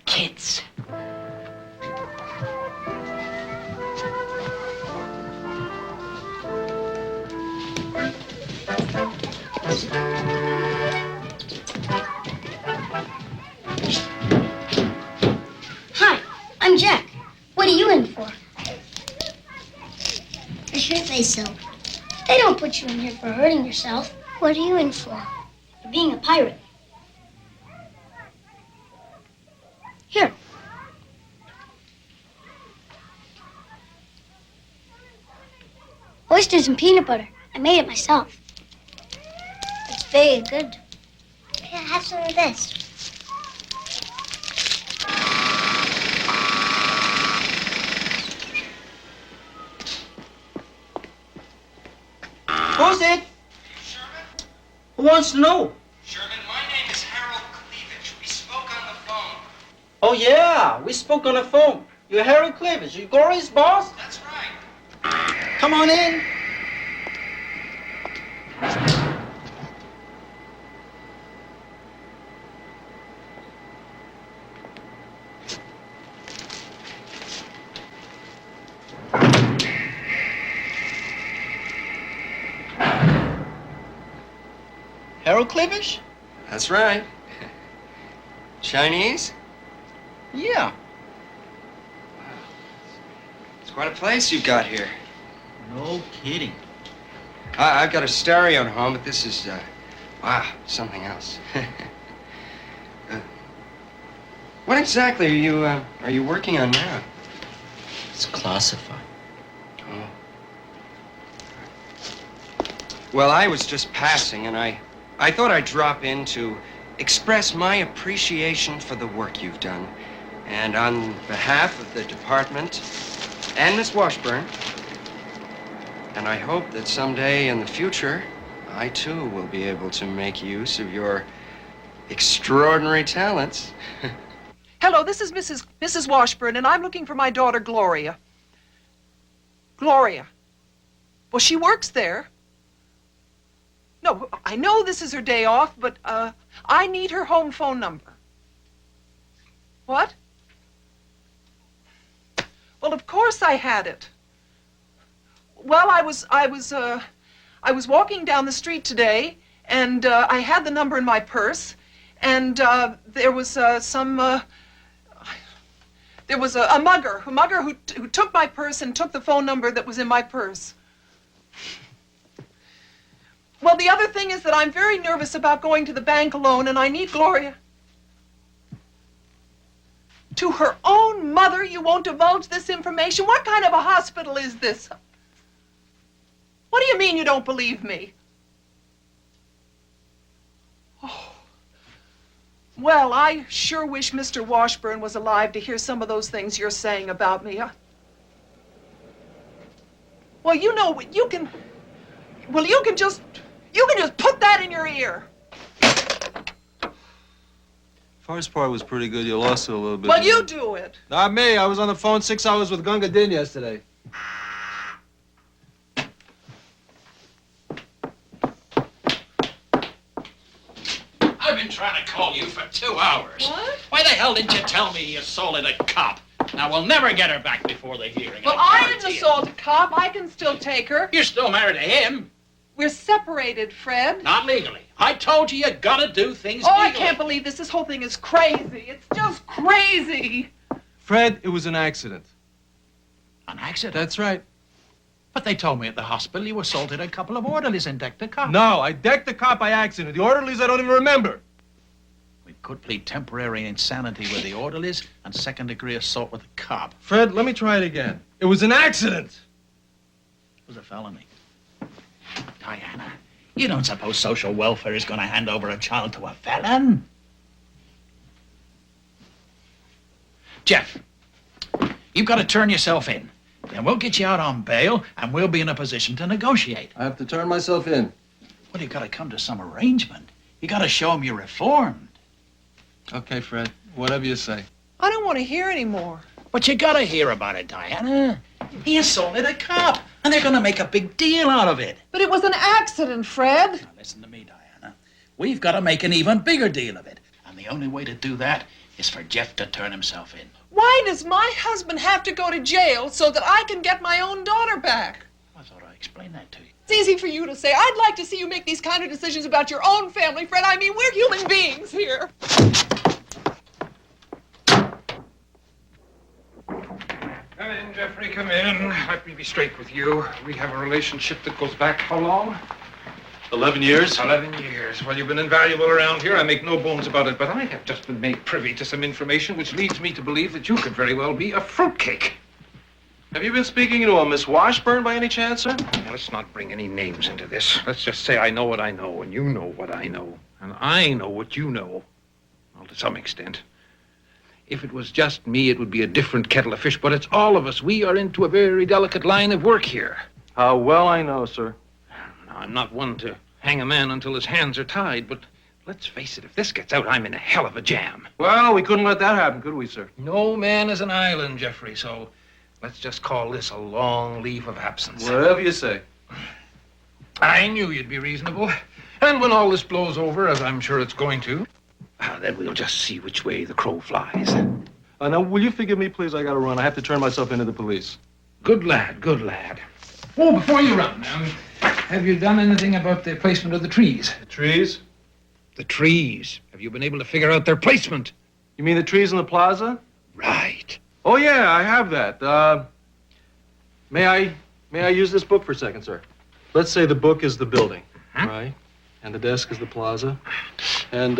Kids. Hi, I'm Jack. What are you in for? I sure they so. They don't put you in here for hurting yourself. What are you in for? For being a pirate. Here. Oysters and peanut butter. I made it myself. It's very good. Here, have some of this. Who's it? Who wants to know? Sherman, my name is Harold Cleavage. We spoke on the phone. Oh, yeah, we spoke on the phone. You're Harold Cleavage. You Glory's boss? That's right. Come on in. Harold Cleavage? That's right. Chinese? Yeah. It's quite a place you've got here. No kidding. I've got a stereo at home, but this is, something else. What exactly are you working on now? It's classified. Oh. Well, I was just passing, and I thought I'd drop in to express my appreciation for the work you've done. And on behalf of the department and Miss Washburn, and I hope that someday in the future, I too will be able to make use of your extraordinary talents. Hello, this is Mrs. Washburn, and I'm looking for my daughter, Gloria. Gloria. Well, she works there. No, I know this is her day off, but I need her home phone number. What? Well, of course I had it. Well, I was walking down the street today, and I had the number in my purse, and there was a mugger who took my purse and took the phone number that was in my purse. Well, the other thing is that I'm very nervous about going to the bank alone, and I need Gloria. To her own mother, you won't divulge this information? What kind of a hospital is this? What do you mean you don't believe me? Oh. Well, I sure wish Mr. Washburn was alive to hear some of those things you're saying about me. Well, you know, you can just put that in your ear. First part was pretty good. You lost it a little bit. Well, you do it. Not me. I was on the phone 6 hours with Gunga Din yesterday. I've been trying to call you for 2 hours. What? Why the hell didn't you tell me you assaulted a cop? Now, we'll never get her back before the hearing. Well, I didn't assault a cop. I can still take her. You're still married to him. We're separated, Fred. Not legally. I told you gotta do things legally. I can't believe this. This whole thing is crazy. It's just crazy. Fred, it was an accident. An accident? That's right. But they told me at the hospital you assaulted a couple of orderlies and decked a cop. No, I decked the cop by accident. The orderlies I don't even remember. We could plead temporary insanity with the orderlies and second-degree assault with the cop. Fred, let me try it again. It was an accident. It was a felony. Diana, you don't suppose social welfare is going to hand over a child to a felon? Jeff, you've got to turn yourself in. Then we'll get you out on bail, and we'll be in a position to negotiate. I have to turn myself in. Well, you've got to come to some arrangement. You got to show them you're reformed. Okay, Fred. Whatever you say. I don't want to hear any more. But you got to hear about it, Diana. He assaulted a cop. And they're going to make a big deal out of it. But it was an accident, Fred. Now, listen to me, Diana. We've got to make an even bigger deal of it. And the only way to do that is for Jeff to turn himself in. Why does my husband have to go to jail so that I can get my own daughter back? I thought I explained that to you. It's easy for you to say. I'd like to see you make these kind of decisions about your own family, Fred. I mean, we're human beings here. Come in, Jeffrey, come in. Let me be straight with you. We have a relationship that goes back how long? 11 years? 11 years. Well, you've been invaluable around here. I make no bones about it, but I have just been made privy to some information which leads me to believe that you could very well be a fruitcake. Have you been speaking to a Miss Washburn by any chance, sir? Now, let's not bring any names into this. Let's just say I know what I know, and you know what I know, and I know what you know. Well, to some extent. If it was just me, it would be a different kettle of fish, but it's all of us. We are into a very delicate line of work here. How well I know, sir. Now, I'm not one to hang a man until his hands are tied, but let's face it, if this gets out, I'm in a hell of a jam. Well, we couldn't let that happen, could we, sir? No man is an island, Jeffrey, so let's just call this a long leave of absence. Whatever you say. I knew you'd be reasonable. And when all this blows over, as I'm sure it's going to, then we'll just see which way the crow flies. Now, will you forgive me, please? I gotta run. I have to turn myself into the police. Good lad, good lad. Oh, before you run, have you done anything about the placement of the trees? The trees? The trees. Have you been able to figure out their placement? You mean the trees in the plaza? Right. Oh, yeah, I have that. May I use this book for a second, sir? Let's say the book is the building, right? And the desk is the plaza. And,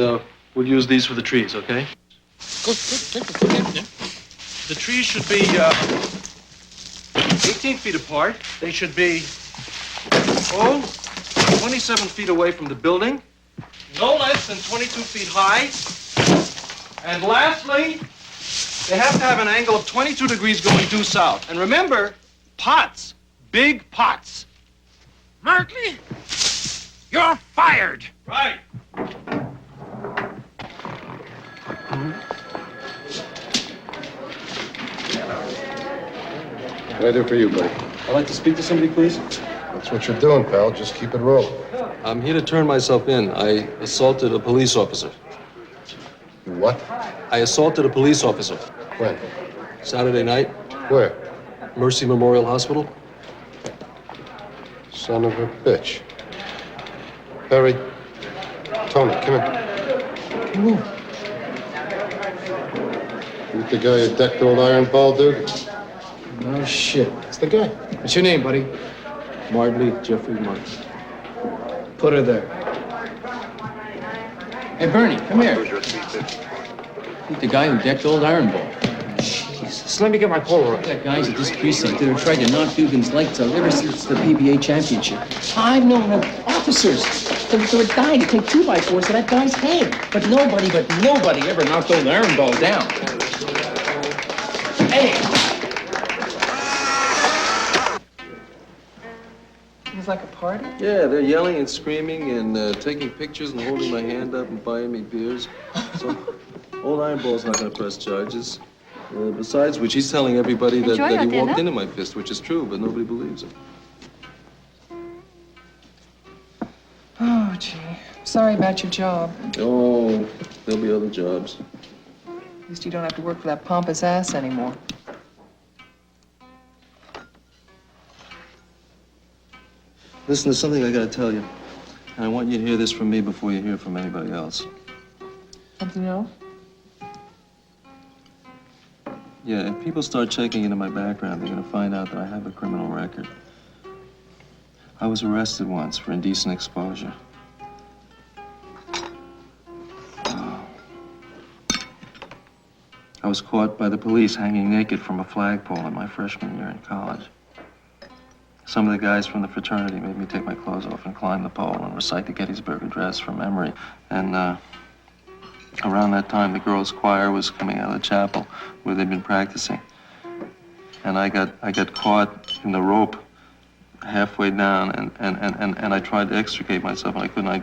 we'll use these for the trees, okay? The trees should be 18 feet apart. They should be, 27 feet away from the building. No less than 22 feet high. And lastly, they have to have an angle of 22 degrees going due south. And remember, pots, big pots. Markley, you're fired. Right. What can I do for you, buddy? I'd like to speak to somebody, please. That's what you're doing, pal. Just keep it rolling. I'm here to turn myself in. I assaulted a police officer. You what? I assaulted a police officer. When? Saturday night. Where? Mercy Memorial Hospital. Son of a bitch. Perry. Tony, come here. Come on. You the guy who decked old Iron Ball, dude? No shit. It's the guy. What's your name, buddy? Martley, Jeffrey Martley. Put her there. Hey, Bernie, come here. He's the guy who decked old Iron Ball. Jesus, let me get my Polaroid. That guys at this precinct that have tried to knock Dugan's lights out ever since the PBA championship. I've known officers that would die to take 2x4s to that guy's head. But nobody ever knocked old Iron Ball down. Hey! It was like a party? Yeah, they're yelling and screaming and taking pictures and holding my hand up and buying me beers. So, old Iron Ball's not going to press charges. Besides which, he's telling everybody that he walked into my fist, which is true, but nobody believes him. Oh, gee. Sorry about your job. Oh, there'll be other jobs. At least you don't have to work for that pompous ass anymore. Listen, there's something I gotta tell you. And I want you to hear this from me before you hear it from anybody else. Something else? Yeah, if people start checking into my background, they're gonna find out that I have a criminal record. I was arrested once for indecent exposure. I was caught by the police hanging naked from a flagpole in my freshman year in college. Some of the guys from the fraternity made me take my clothes off and climb the pole and recite the Gettysburg Address from memory. And around that time, the girls' choir was coming out of the chapel where they'd been practicing. And I got caught in the rope halfway down, and I tried to extricate myself, and I couldn't. I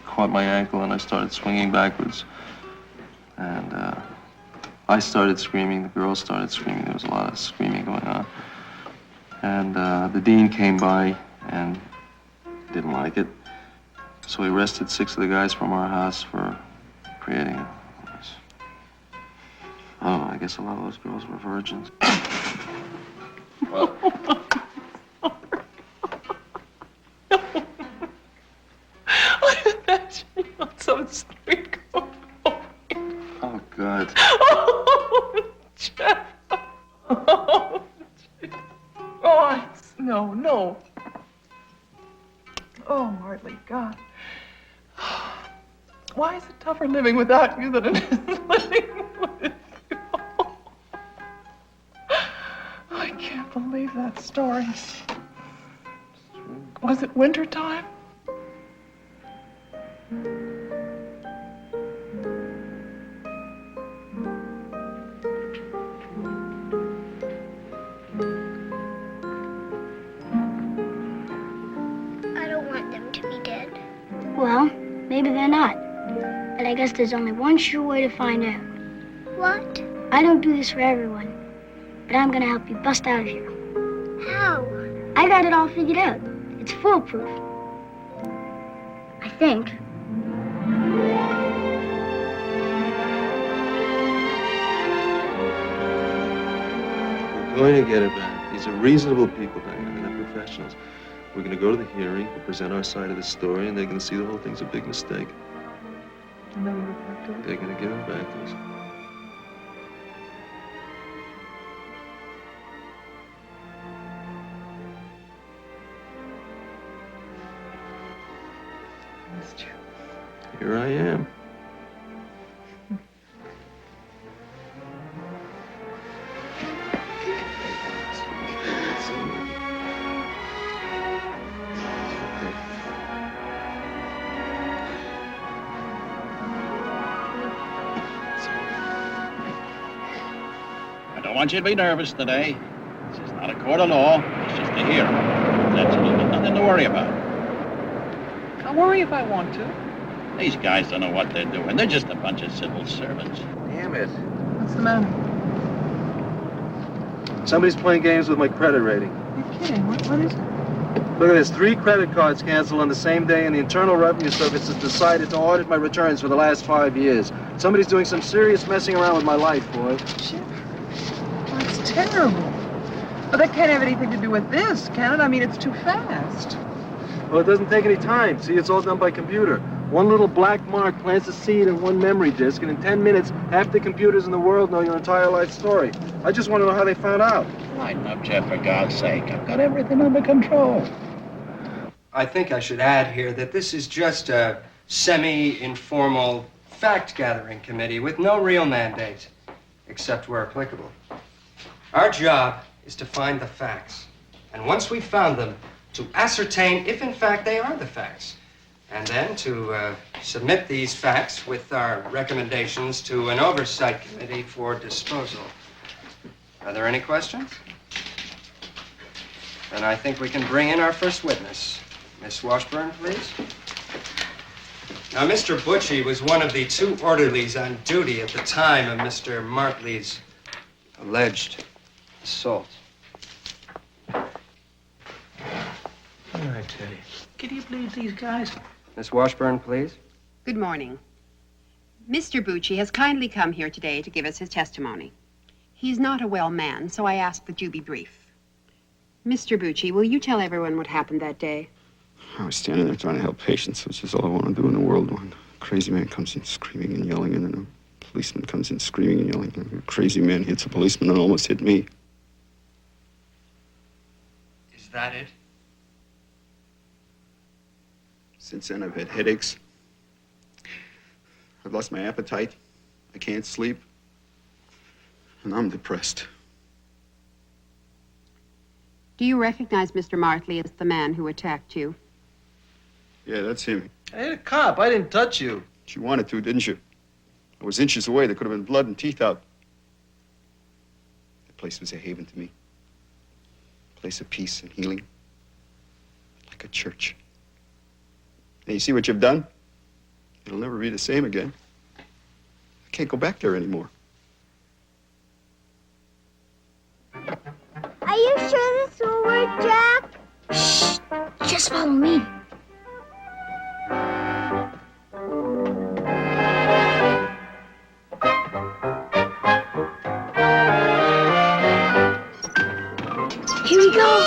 caught my ankle, and I started swinging backwards. And I started screaming. The girls started screaming. There was a lot of screaming going on. And the dean came by and didn't like it. So he arrested 6 of the guys from our house for creating it. I don't know, I guess a lot of those girls were virgins. So sweet. Oh, God. Oh, Jeff. Oh, no. Oh, Martley, God. Why is it tougher living without you than it is living with you? I can't believe that story. Was it winter time? I don't want them to be dead. Well, maybe they're not. But I guess there's only one sure way to find out. What? I don't do this for everyone, but I'm gonna help you bust out of here. How? I got it all figured out. It's foolproof. I think. We're going to get it back. These are reasonable people, Diana. They're professionals. We're going to go to the hearing, we'll present our side of the story, and they're going to see the whole thing's a big mistake. And then we're back to it. They're going to give it back to us. Here I am. I don't want you to be nervous today. This is not a court of law. It's just a hearing. There's absolutely nothing to worry about. I'll worry if I want to. These guys don't know what they're doing. They're just a bunch of civil servants. Damn it. What's the matter? Somebody's playing games with my credit rating. You're kidding. What is it? Look at this, 3 credit cards canceled on the same day, and the Internal Revenue Service has decided to audit my returns for the last 5 years. Somebody's doing some serious messing around with my life, boy. Shit. That's terrible. But that can't have anything to do with this, can it? I mean, it's too fast. Well, it doesn't take any time. See, it's all done by computer. One little black mark plants a seed in one memory disk, and in 10 minutes, half the computers in the world know your entire life story. I just want to know how they found out. Lighten up, Jeff, for God's sake. I've got everything under control. I think I should add here that this is just a semi-informal fact-gathering committee with no real mandate, except where applicable. Our job is to find the facts, and once we've found them, to ascertain if in fact they are the facts, and then to submit these facts with our recommendations to an oversight committee for disposal. Are there any questions? Then I think we can bring in our first witness. Miss Washburn, please. Now, Mr. Butchie was one of the 2 orderlies on duty at the time of Mr. Martley's alleged assault. All right, Teddy. Can you please these guys? Miss Washburn, please. Good morning. Mr. Bucci has kindly come here today to give us his testimony. He's not a well man, so I ask that you be brief. Mr. Bucci, will you tell everyone what happened that day? I was standing there trying to help patients, which is all I want to do in the world when a crazy man comes in screaming and yelling, and then a policeman comes in screaming and yelling, and a crazy man hits a policeman and almost hit me. Is that it? Since then, I've had headaches. I've lost my appetite. I can't sleep. And I'm depressed. Do you recognize Mr. Martley as the man who attacked you? Yeah, that's him. I ain't a cop. I didn't touch you. You wanted to, didn't you? I was inches away. There could have been blood and teeth out. The place was a haven to me. A place of peace and healing. Like a church. And you see what you've done? It'll never be the same again. I can't go back there anymore. Are you sure this will work? Jack? Shh! Just follow me. Here we go.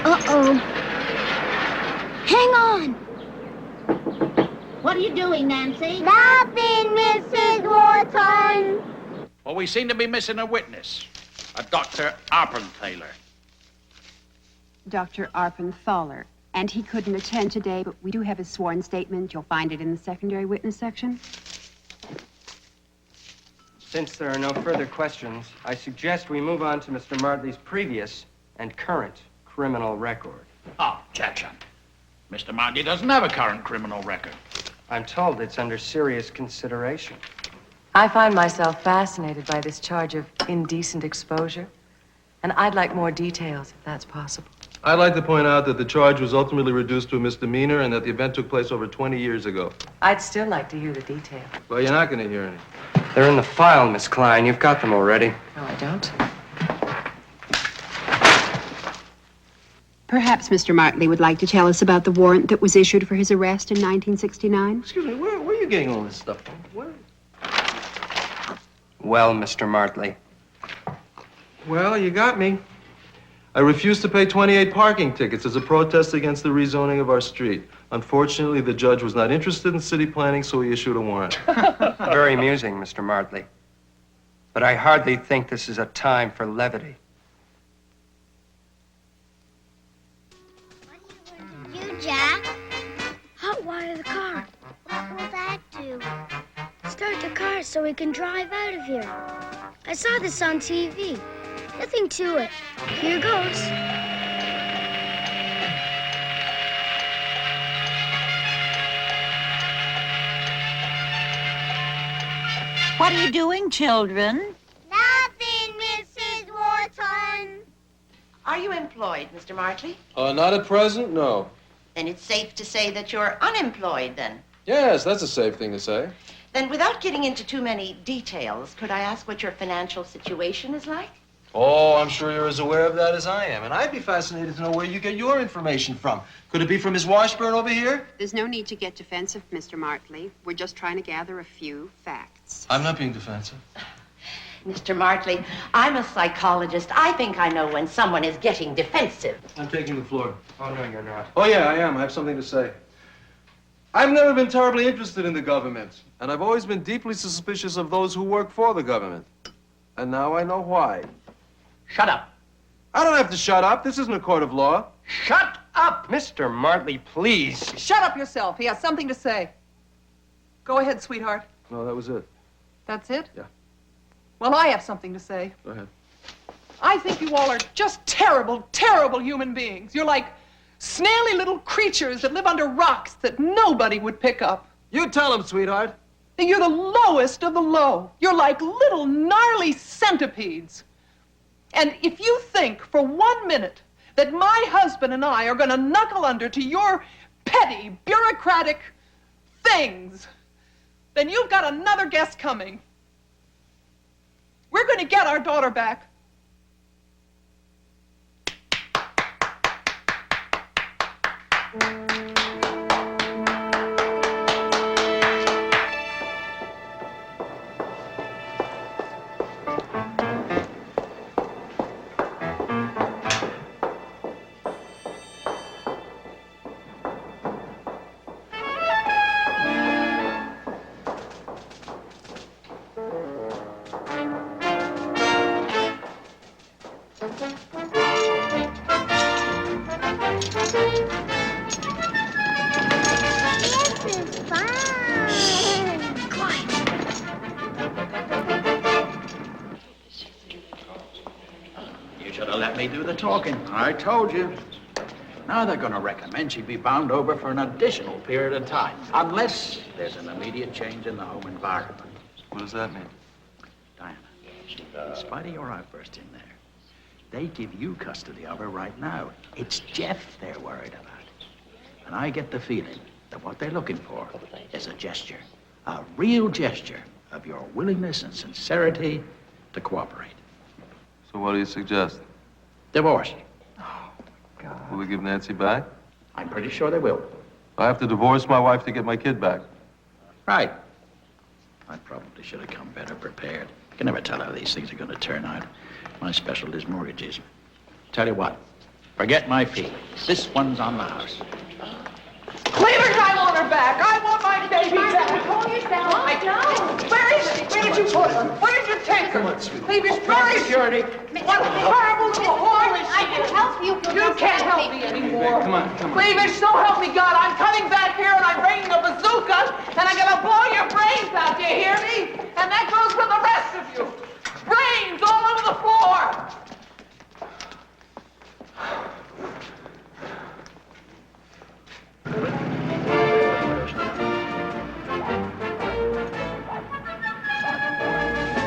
Uh-oh. Hang on. What are you doing, Nancy? Nothing, Mrs. Wartime. Well, we seem to be missing a witness. A Dr. Arkin Taylor. Dr. Arkin Thaler. And he couldn't attend today, but we do have his sworn statement. You'll find it in the secondary witness section. Since there are no further questions, I suggest we move on to Mr. Martley's previous and current criminal record. Objection. Mr. Martley doesn't have a current criminal record. I'm told it's under serious consideration. I find myself fascinated by this charge of indecent exposure, and I'd like more details, if that's possible. I'd like to point out that the charge was ultimately reduced to a misdemeanor and that the event took place over 20 years ago. I'd still like to hear the details. Well, you're not going to hear any. They're in the file, Miss Klein. You've got them already. No, I don't. Perhaps Mr. Martley would like to tell us about the warrant that was issued for his arrest in 1969. Excuse me, where are you getting all this stuff from? Where? Well, Mr. Martley. Well, you got me. I refused to pay 28 parking tickets as a protest against the rezoning of our street. Unfortunately, the judge was not interested in city planning, so he issued a warrant. Very amusing, Mr. Martley. But I hardly think this is a time for levity. You, Jack? Hotwire the car. What will that do? Start the car so we can drive out of here. I saw this on TV. Nothing to it. Here goes. What are you doing, children? Nothing, Mrs. Wartime. Are you employed, Mr. Martley? Not at present, no. Then it's safe to say that you're unemployed, then. Yes, that's a safe thing to say. Then, without getting into too many details, could I ask what your financial situation is like? Oh, I'm sure you're as aware of that as I am. And I'd be fascinated to know where you get your information from. Could it be from Miss Washburn over here? There's no need to get defensive, Mr. Martley. We're just trying to gather a few facts. I'm not being defensive. Mr. Martley, I'm a psychologist. I think I know when someone is getting defensive. I'm taking the floor. Oh, no, you're not. Oh, yeah, I am. I have something to say. I've never been terribly interested in the government, and I've always been deeply suspicious of those who work for the government. And now I know why. Shut up. I don't have to shut up. This isn't a court of law. Shut up! Mr. Martley, please. Shut up yourself. He has something to say. Go ahead, sweetheart. No, that was it. That's it? Yeah. Well, I have something to say. Go ahead. I think you all are just terrible, terrible human beings. You're like snaily little creatures that live under rocks that nobody would pick up. You tell him, sweetheart. You're the lowest of the low. You're like little gnarly centipedes. And if you think for 1 minute that my husband and I are going to knuckle under to your petty, bureaucratic things, then you've got another guess coming. We're going to get our daughter back. Do the talking. I told you. Now they're going to recommend she be bound over for an additional period of time, unless there's an immediate change in the home environment. What does that mean? Diana, in spite of your outburst in there, they give you custody of her right now. It's Jeff they're worried about. And I get the feeling that what they're looking for is a gesture, a real gesture of your willingness and sincerity to cooperate. So what do you suggest? Divorce. Will we give Nancy back? I'm pretty sure they will. I have to divorce my wife to get my kid back. Right. I probably should have come better prepared. You can never tell how these things are going to turn out. My specialty is mortgages. Tell you what, forget my fee. This one's on the house. Cleavers, I want her back. I want my baby back. Control yourself. Where is she? Where did you put her? Where did you take her? Cleavers, where is security? What horrible little whore is she? I can help you. You can't help me anymore. Come on, come on. Cleavage, so help me God, I'm coming back here and I'm bringing a bazooka and I'm gonna blow your brains out, do you hear me? And that goes for the rest of you. Brains all over the floor.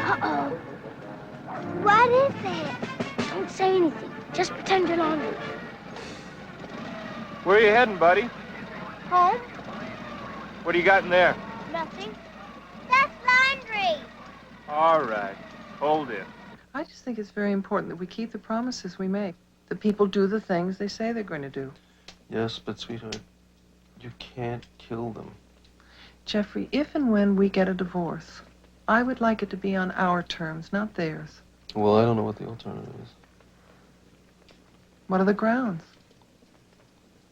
Uh-oh. What is it? Don't say anything. Just pretend you're laundry. Where are you heading, buddy? Home? What do you got in there? Nothing. That's laundry. All right. Hold it. I just think it's very important that we keep the promises we make. That people do the things they say they're going to do. Yes, but sweetheart, you can't kill them. Jeffrey, if and when we get a divorce, I would like it to be on our terms, not theirs. Well, I don't know what the alternative is. What are the grounds?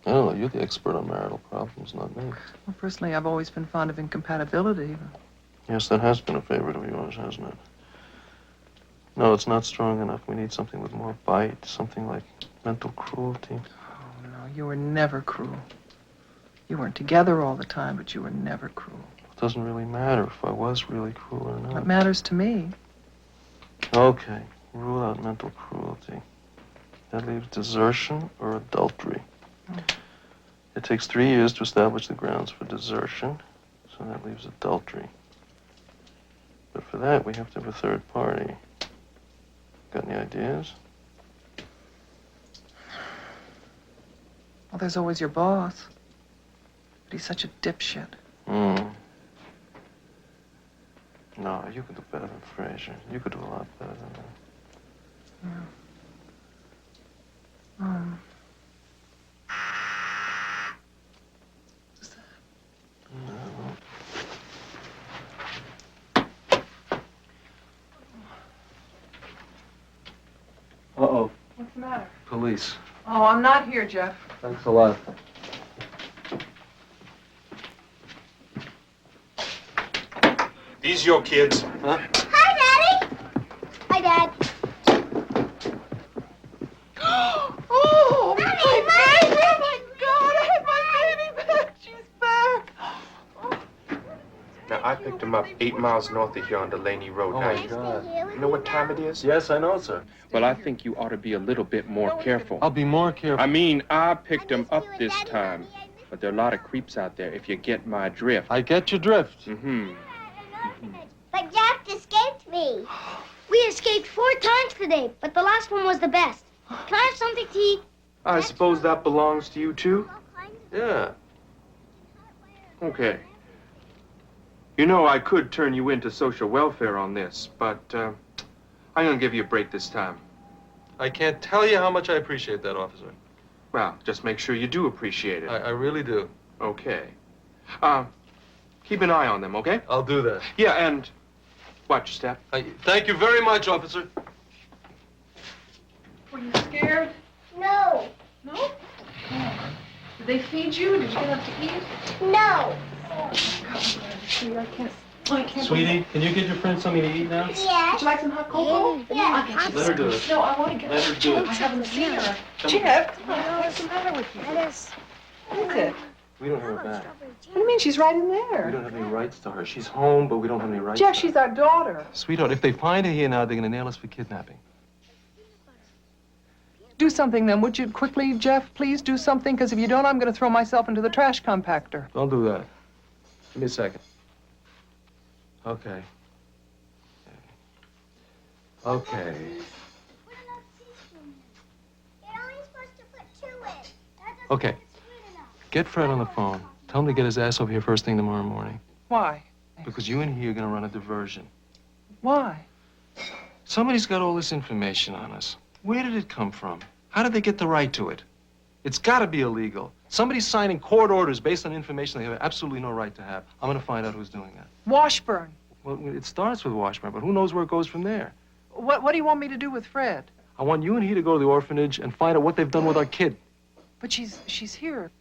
I don't know. You're the expert on marital problems, not me. Well, personally, I've always been fond of incompatibility. Yes, that has been a favorite of yours, hasn't it? No, it's not strong enough. We need something with more bite, something like mental cruelty. Oh, no, you were never cruel. You weren't together all the time, but you were never cruel. It doesn't really matter if I was really cruel or not. It matters to me. Okay, rule out mental cruelty. That leaves desertion or adultery. It takes 3 years to establish the grounds for desertion, so that leaves adultery. But for that, we have to have a third party. Got any ideas? Well, there's always your boss. But he's such a dipshit. No, you could do better than Fraser. You could do a lot better than that. Yeah. Uh-oh. What's the matter? Police. Oh, I'm not here, Jeff. Thanks a lot. These your kids? Huh? Hi, Daddy. Hi, Dad. Oh, Mommy, my baby! Oh, my God! I have my baby back! She's back! Now, I picked him up 8 miles north of here on Delaney Road. Oh, Now, my God. you know what time it is? Yes, I know, sir. Well, I think you ought to be a little bit more careful. I'll be more careful. I mean, I picked him up this time, but there are a lot of creeps out there, if you get my drift. I get your drift. Mm-hmm. But Jeff escaped me. We escaped 4 times today, but the last one was the best. Can I have something to eat? I suppose that belongs to you, too? Yeah. Okay. You know, I could turn you into social welfare on this, but I'm gonna give you a break this time. I can't tell you how much I appreciate that, officer. Well, just make sure you do appreciate it. I really do. Okay. Keep an eye on them, okay? I'll do that. Yeah, and watch your step. Thank you very much, officer. Were you scared? No. No? Did they feed you? Did you get up to eat? No. Oh, God, see, I can't. Sweetie, can you get your friend something to eat now? Yes. Would you like some hot cocoa? Yeah. I'll get you Let her do some. it. No, I want to get Let her do it. I haven't seen her. Come Jeff, come on, what's the matter with you? That is. What is it? We don't have her back. What do you mean? She's right in We there. don't have any rights to her. She's home, but we don't have any rights Jeff, to her. she's our daughter. Sweetheart, if they find her here now, they're going to nail us for kidnapping. Do something then, would you? Quickly, Jeff, please do something, because if you don't, I'm going to throw myself into the trash compactor. Don't do that. Give me a second. Okay. Okay. Okay. Get Fred on the phone. Tell him to get his ass over here first thing tomorrow morning. Why? Because you and he are going to run a diversion. Why? Somebody's got all this information on us. Where did it come from? How did they get the right to it? It's got to be illegal. Somebody's signing court orders based on information they have absolutely no right to have. I'm going to find out who's doing that. Washburn. Well, it starts with Washburn, but who knows where it goes from there? What do you want me to do with Fred? I want you and he to go to the orphanage and find out what they've done with our kid. But she's here.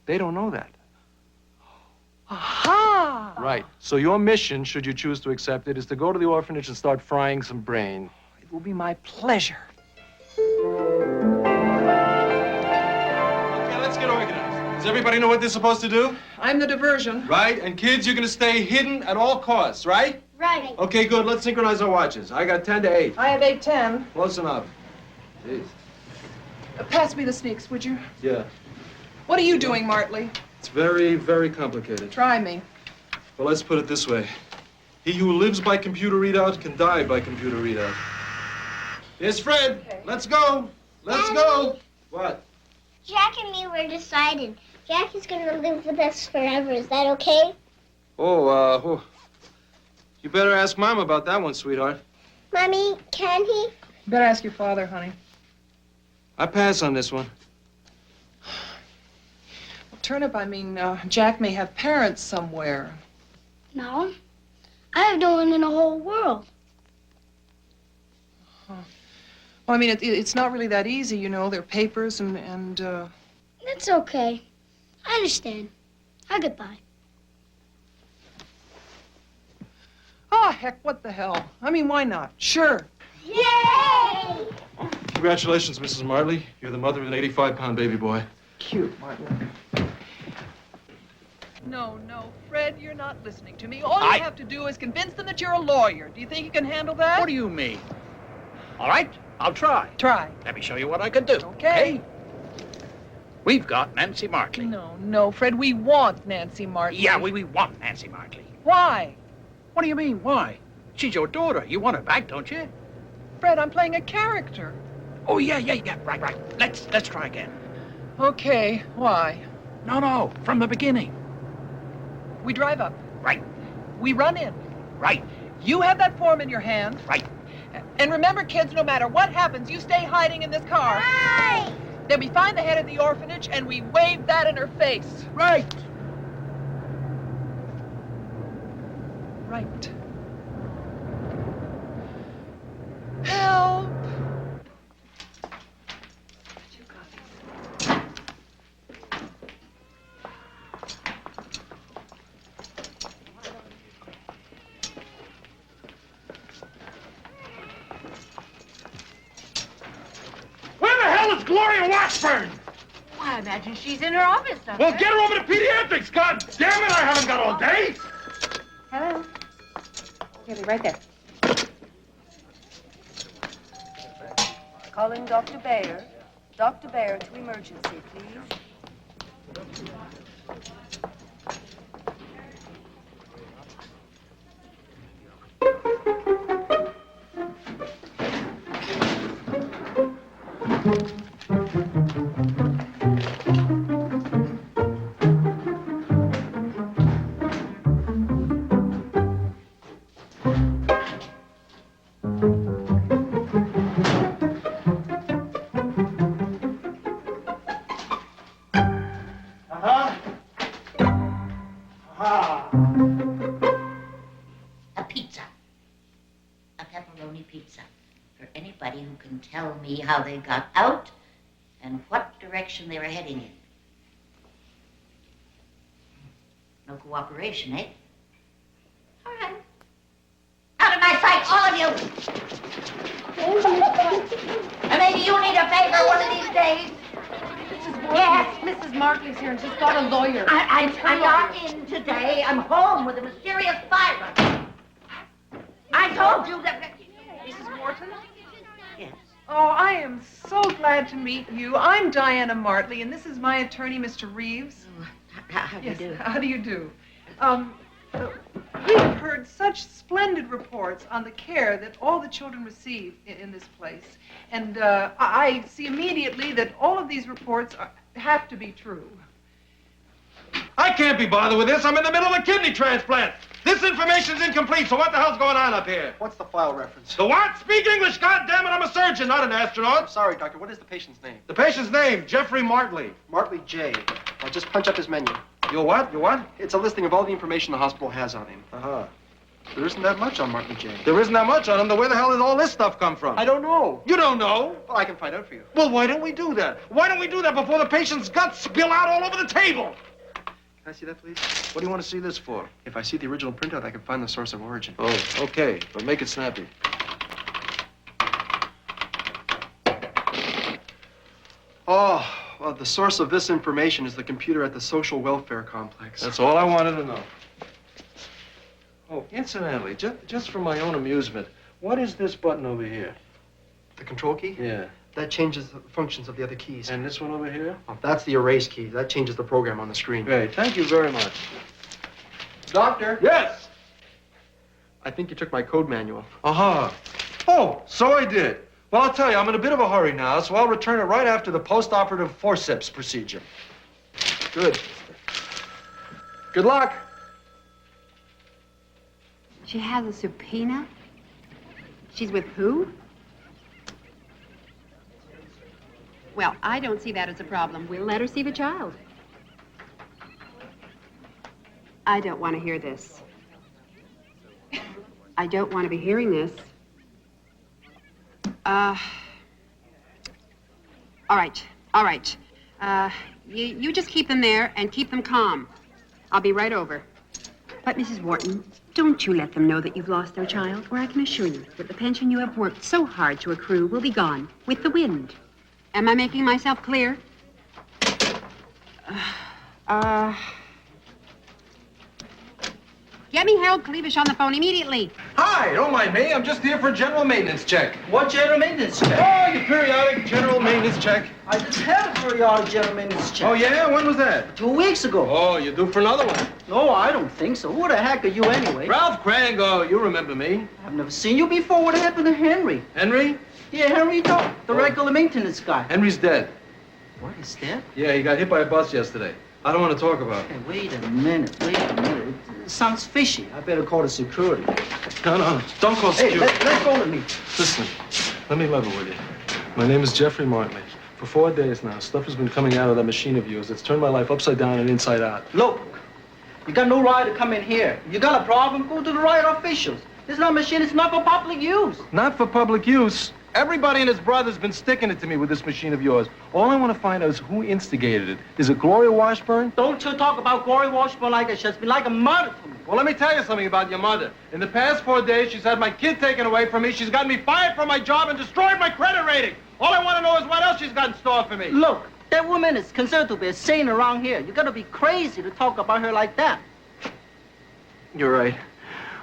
They don't know that. Aha! Right. So your mission, should you choose to accept it, is to go to the orphanage and start frying some brain. It will be my pleasure. Okay, let's get organized. Does everybody know what they're supposed to do? I'm the diversion. Right. And kids, you're going to stay hidden at all costs, right? Right. Okay, good. Let's synchronize our watches. I got 10 to 8. I have 8:10. Close enough. Jeez. Pass me the sneaks, would you? Yeah. What are you doing, Martley? It's very, very complicated. Try me. Well, let's put it this way. He who lives by computer readout can die by computer readout. Yes, Fred. Okay. Let's go. Let's go. What? Jack and me were decided. Jack is going to live with us forever. Is that okay? Oh, you better ask Mom about that one, sweetheart. Mommy, can he? You better ask your father, honey. I pass on this one. Well, Turnip, I mean, Jack may have parents somewhere. No. I have no one in the whole world. Well, I mean, it's not really that easy, you know. There are papers and That's okay. I understand. I'll get by. Oh, heck, what the hell? I mean, why not? Sure. Yay! Congratulations, Mrs. Martley. You're the mother of an 85-pound baby boy. Cute, Martin. No, Fred, you're not listening to me. All you have to do is convince them that you're a lawyer. Do you think you can handle that? What do you mean? All right, I'll try. Try. Let me show you what I can do. Okay. We've got Nancy Martley. No, Fred, we want Nancy Martley. Yeah, we want Nancy Martley. Why? What do you mean, why? She's your daughter. You want her back, don't you? Fred, I'm playing a character. Oh, yeah. Right. Let's try again. Okay, why? No, from the beginning. We drive up. Right. We run in. Right. You have that form in your hand. Right. And remember, kids, no matter what happens, you stay hiding in this car. Right. Then we find the head of the orphanage and we wave that in her face. Right. Right. Help! Where the hell is Gloria Washburn? Well, I imagine she's in her office somewhere. Well, get her over to pediatrics. God damn it, I haven't got all day. Hello. He'll be right there. Calling Dr. Bayer. Dr. Bayer to emergency, please. A pizza. A pepperoni pizza. For anybody who can tell me how they got out and what direction they were heading in. No cooperation, eh? All right. Out of my sight, all of you! And maybe you need a favor one of these days. Yes, Mrs. Martley's here and she's got a lawyer. I'm not in today. I'm home with a mysterious virus. I told you that... Mrs. Morton? Yes. Oh, I am so glad to meet you. I'm Diana Martley, and this is my attorney, Mr. Reeves. How do you do? How do you do? We've heard such splendid reports on the care that all the children receive in this place. And I see immediately that all of these reports have to be true. I I can't be bothered with this. I'm in the middle of a kidney transplant. This information's incomplete, so what the hell's going on up here? What's the file reference? The what? Speak English, goddammit! I'm a surgeon, not an astronaut. Sorry, doctor. What is the patient's name? The patient's name, Jeffrey Martley. Martley J. I'll just punch up his menu. Your what? Your what? It's a listing of all the information the hospital has on him. Uh-huh. There isn't that much on Martley J. There isn't that much on him. Then where the hell did all this stuff come from? I don't know. You don't know? Well, I can find out for you. Well, why don't we do that? Why don't we do that before the patient's guts spill out all over the table? Can I see that, please? What do you want to see this for? If I see the original printout, I can find the source of origin. Oh, okay. But make it snappy. Oh, well, the source of this information is the computer at the social welfare complex. That's all I wanted to know. Oh, incidentally, just for my own amusement, what is this button over here? The control key? Yeah. That changes the functions of the other keys. And this one over here? Oh, that's the erase key. That changes the program on the screen. Great. Thank you very much. Doctor? Yes! I think you took my code manual. Uh-huh. Oh, so I did. Well, I'll tell you, I'm in a bit of a hurry now, so I'll return it right after the post-operative forceps procedure. Good. Good luck. She has a subpoena? She's with who? Well, I don't see that as a problem. We'll let her see the child. I don't want to hear this. I don't want to be hearing this. All right. You just keep them there and keep them calm. I'll be right over. But, Mrs. Wharton, don't you let them know that you've lost their child, or I can assure you that the pension you have worked so hard to accrue will be gone with the wind. Am I making myself clear? Get me Harold Cleavish on the phone immediately. Hi, don't mind me. I'm just here for a general maintenance check. What general maintenance check? Oh, your periodic general maintenance check. I just had a periodic general maintenance check. Oh, yeah? When was that? 2 weeks ago. Oh, you're due for another one. No, I don't think so. Who the heck are you anyway? Ralph Crank. Oh, you remember me. I've never seen you before. What happened to Henry? Henry? Yeah, Henry Doe, the regular maintenance guy. Henry's dead. What, is that? Yeah, he got hit by a bus yesterday. I don't want to talk about it. Hey, wait a minute. It sounds fishy. I better call the security. No. Don't call security. Hey, let go of me. Listen, let me level with you. My name is Jeffrey Martley. For 4 days now, stuff has been coming out of that machine of yours. It's turned my life upside down and inside out. Look, you got no right to come in here. You got a problem, go to the right officials. This not machine, it's not for public use. Not for public use. Everybody and his brother's been sticking it to me with this machine of yours. All I want to find out is who instigated it. Is it Gloria Washburn? Don't you talk about Gloria Washburn like that. She's been like a mother to me. Well, let me tell you something about your mother. In the past 4 days, she's had my kid taken away from me. She's gotten me fired from my job and destroyed my credit rating. All I want to know is what else she's got in store for me. Look, that woman is considered to be a saint around here. You gotta be crazy to talk about her like that. You're right.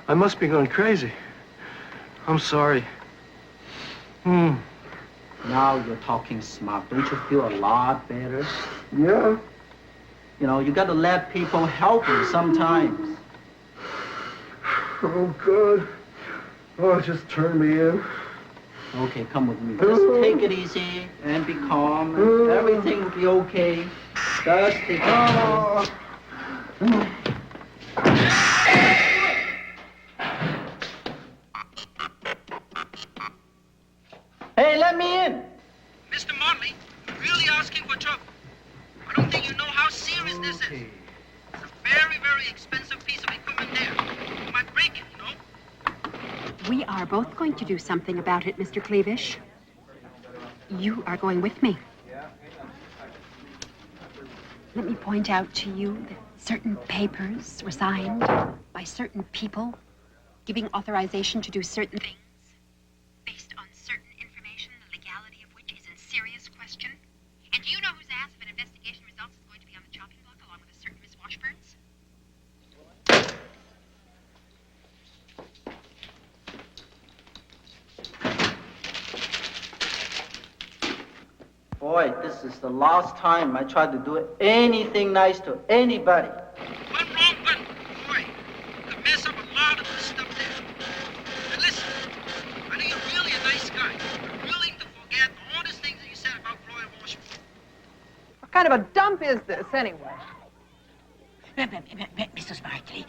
I must be going crazy. I'm sorry. Now you're talking smart. Don't you feel a lot better? Yeah. You know, you gotta let people help you sometimes. Oh, God. Oh, just turn me in. Okay, come with me. Just take it easy and be calm, and everything will be okay. Just take it easy. Hey, let me in. Mr. Motley, you're really asking for trouble. I don't think you know how serious this is. It's a very, very expensive piece of equipment there. You might break it, you know? We are both going to do something about it, Mr. Cleavish. You are going with me. Let me point out to you that certain papers were signed by certain people giving authorization to do certain things based on certain information, the legality of which is in serious question. And do you know whose ass, if an investigation results, is going to be on the chopping block along with a certain Miss Washburn's? Boy, this is the last time I tried to do anything nice to anybody. One wrong button, boy. You could mess up a lot of this stuff there. And listen, I know you're really a nice guy. You're willing to forget all these things that you said about Gloria Washburn. What kind of a dump is this, anyway? Mrs. Martley,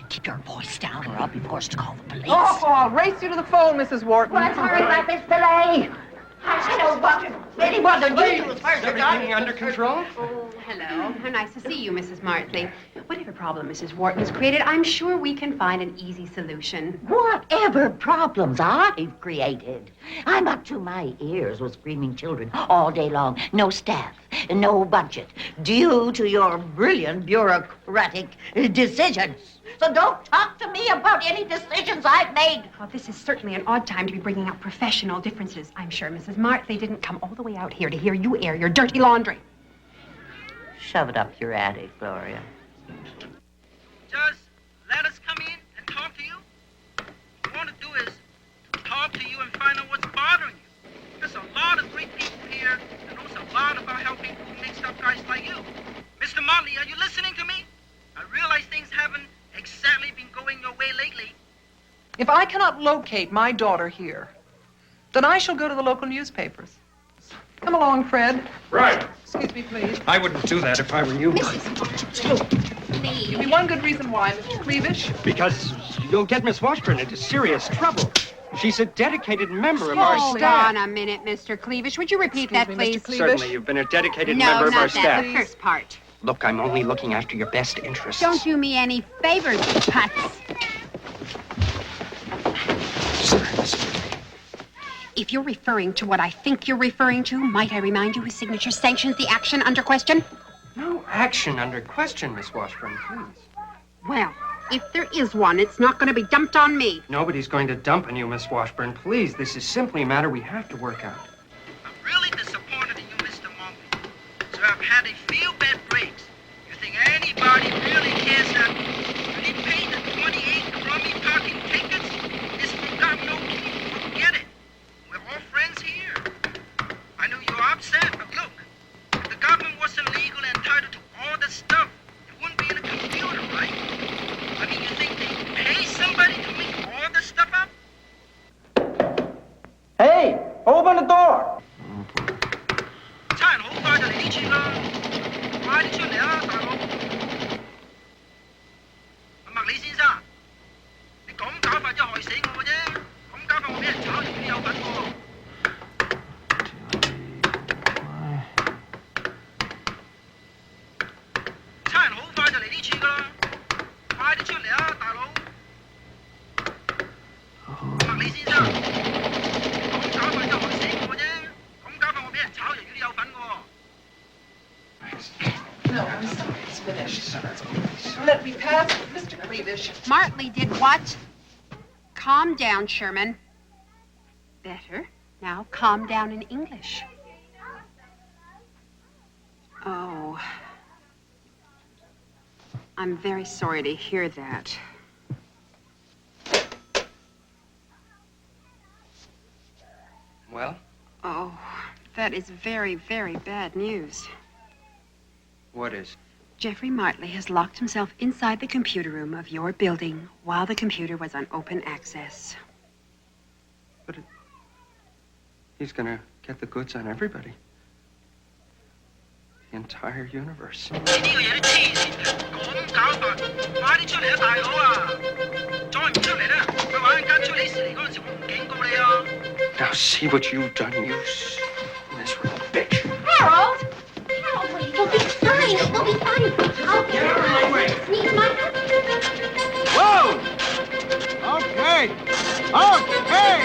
keep your voice down or I'll be forced to call the police. Oh, I'll race you to the phone, Mrs. Wharton. Well, sorry about this delay. I don't want any more than you do as far as Everything under control? Oh, hello. How nice to see you, Mrs. Martley. Whatever problem Mrs. Wharton has created, I'm sure we can find an easy solution. Whatever problems I've created. I'm up to my ears with screaming children all day long. No staff, no budget, due to your brilliant bureaucratic decisions. So don't talk to me about any decisions I've made. Well, this is certainly an odd time to be bringing up professional differences. I'm sure Mrs. Martley didn't come all the way out here to hear you air your dirty laundry. Shove it up your attic, Gloria. Just let us come in and talk to you. What we want to do is talk to you and find out what's bothering you. There's a lot of great people here that knows a lot about helping mixed up guys like you. Mr. Motley, are you listening to me? I realize things haven't exactly been going your way lately. If I cannot locate my daughter here, then I shall go to the local newspapers. Come along, Fred. Right. Excuse me, please. I wouldn't do that if I were you. Give me one good reason why, Mr. Cleavish. Because you'll get Miss Washburn into serious trouble. She's a dedicated member of our Hold staff. on a minute, Mr. Cleavish. Would you repeat that, me, please? Mr. Cleavish. Certainly, you've been a dedicated No, member of our not that. staff. The first part. Look, I'm only looking after your best interests. Don't do me any favors, Putz. If you're referring to what I think you're referring to, might I remind you his signature sanctions the action under question? No action under question, Miss Washburn, please. Well, if there is one, it's not going to be dumped on me. Nobody's going to dump on you, Miss Washburn. Please, this is simply a matter we have to work out. I'm really disappointed in you, Mr. Motley. So I've had a few bad breaks. You think anybody really cares that you didn't pay the 28 crummy parking tickets? It's forgotten no key. Forget it. We're all friends here. I know you're upset, but look, if the government wasn't legally entitled to all this stuff, it wouldn't be in a computer, right? I mean, you think they pay somebody to make all this stuff up? Hey, open the door. 差人好快就嚟呢處啦，快啲出嚟啦，大佬！阿麥李先生，你咁搞法真係害死我嘅啫！咁搞法我俾人炒，你有份喎！差人好快就嚟呢處噶啦，快啲出嚟啊，大佬！阿麥李先生，咁搞法真係害死我嘅啫！咁搞法我俾人炒，你有份喎！ No, I'm sorry. It's finished. Let me pass, Mr. Cleavish. Martley did what? Calm down, Sherman. Better. Now calm down in English. Oh. I'm very sorry to hear that. Well? Oh, that is very, very bad news. What is? Jeffrey Martley has locked himself inside the computer room of your building while the computer was on open access. But he's gonna get the goods on everybody. The entire universe. 呢個嘢都黐線嘅，咁搞法，快啲出嚟啊，大佬啊！再唔出嚟咧，佢話陣間出嚟時嚟嗰陣時，我唔警告你啊！ Now see what you've done, you miserable bitch. Harold! Harold, wait, we'll be fine. We'll be fine. I'll get out of my way. Sneak my... Whoa! Okay. Okay.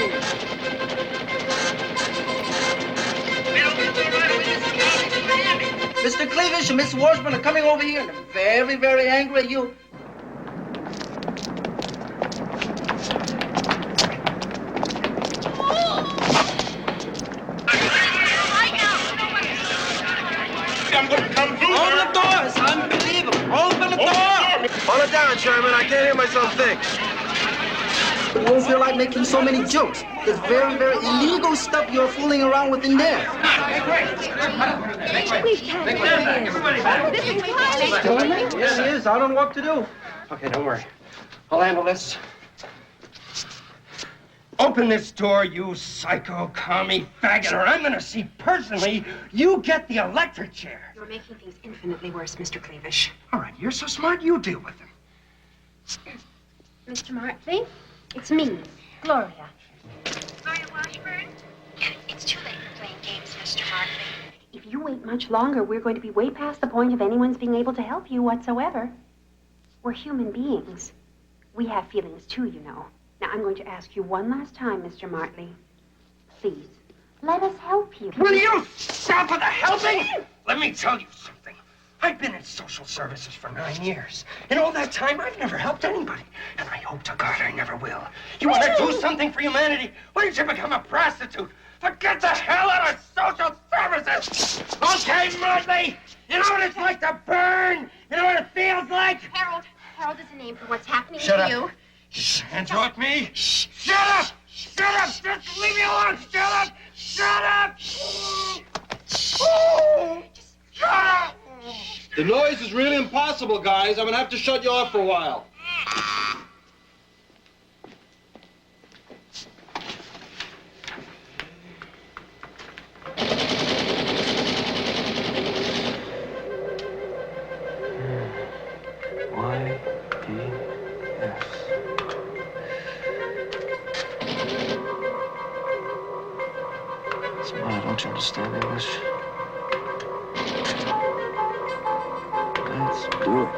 Mr. Cleavish and Miss Washburn are coming over here and they're very, very angry at you. Open the door! It's unbelievable! Open the door! Hold it down, Sherman. I can't hear myself think. You won't feel like making so many jokes. There's very, very illegal stuff you're fooling around with in there. Yes, he is. I don't know what to do. Okay, don't worry. I'll handle this. Open this door, you psycho, commie faggot, or I'm gonna see personally you get the electric chair. You're making things infinitely worse, Mr. Cleavish. All right, you're so smart, you deal with him. Mr. Martley, it's me, Gloria. Gloria Washburn? It's too late for playing games, Mr. Martley. If you wait much longer, we're going to be way past the point of anyone's being able to help you whatsoever. We're human beings. We have feelings too, you know. Now, I'm going to ask you one last time, Mr. Martley. Please, let us help you. Will you stop with the helping? Let me tell you something. I've been in social services for 9 years. In all that time, I've never helped anybody. And I hope to God I never will. You want to do something for humanity? Why don't you become a prostitute? Forget the hell out of social services! Okay, Martley! You know what it's like to burn? You know what it feels like? Harold is a name for what's happening Shut to up. you. Hands off me! Shut up! Shut up! Just leave me alone! Shut up! Shut up! Shut up! The noise is really impossible, guys. I'm gonna have to shut you off for a while. Why don't you understand English? Let's do it.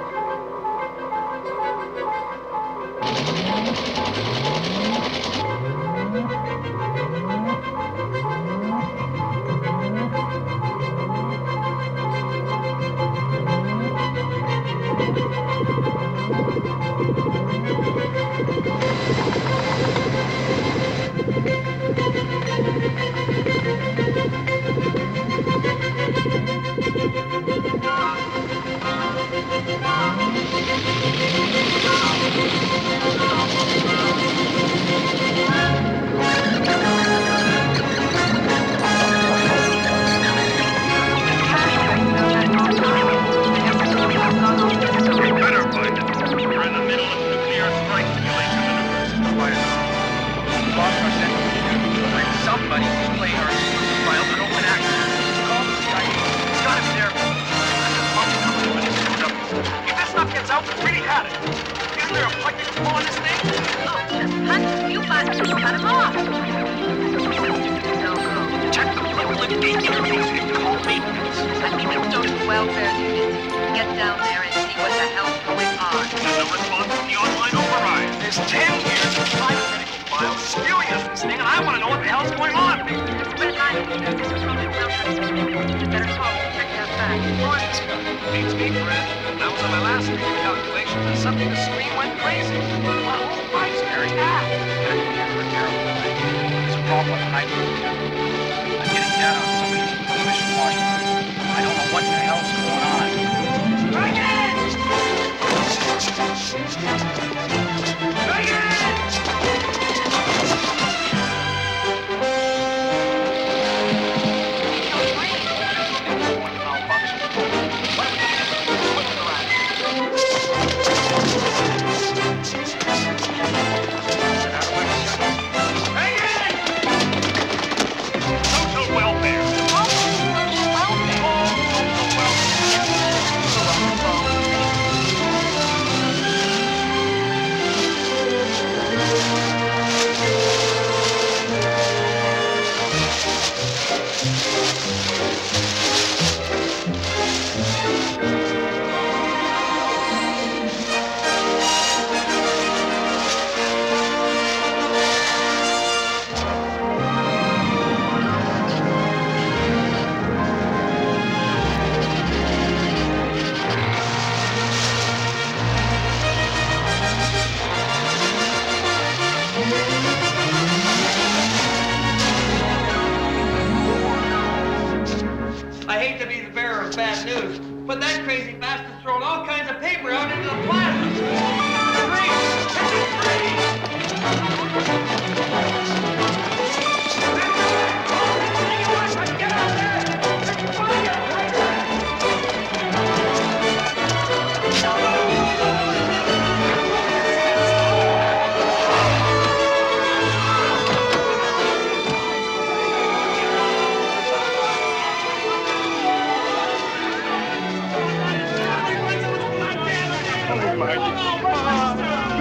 behind you.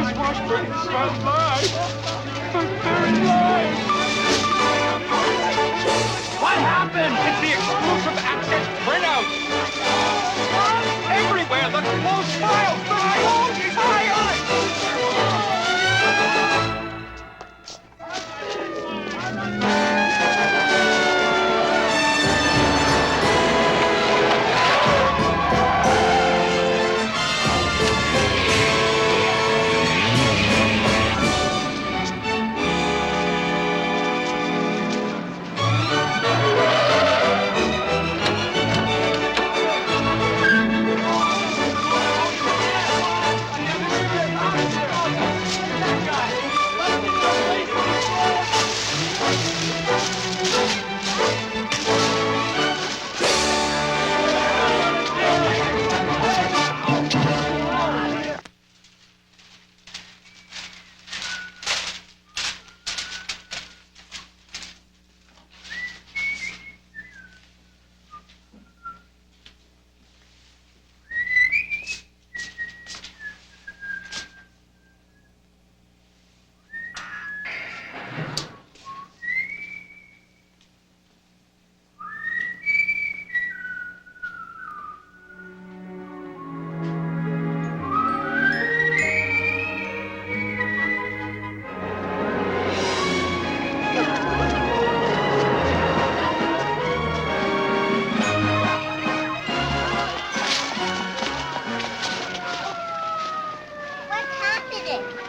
This washburn is not mine. I'm buried alive. What happened? It's the exclusive access printout. Everywhere, the close files, the close files.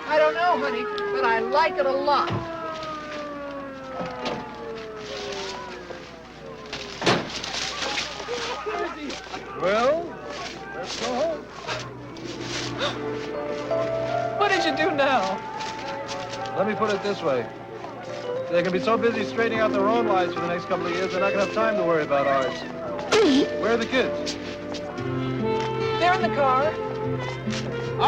I don't know, honey, but I like it a lot. Well, let's go home. What did you do now? Let me put it this way. They can be so busy straightening out their own lives for the next couple of years, they're not going to have time to worry about ours. Where are the kids? They're in the car.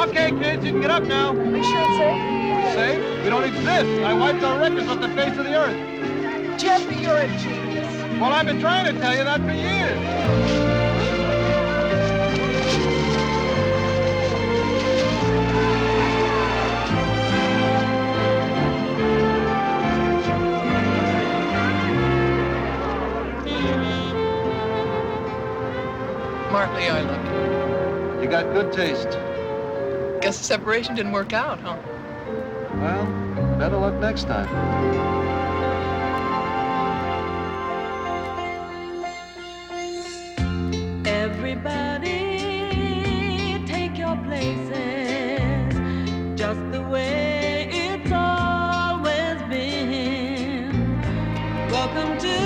Okay, kids, you can get up now. Are you sure it's safe? Safe? We don't exist. I wiped our records off the face of the earth. Jeffy, you're a genius. Well, I've been trying to tell you that for years. Smartly, I look. You got good taste. Guess the separation didn't work out, huh? Well, better luck next time. Everybody take your places, just the way it's always been. Welcome to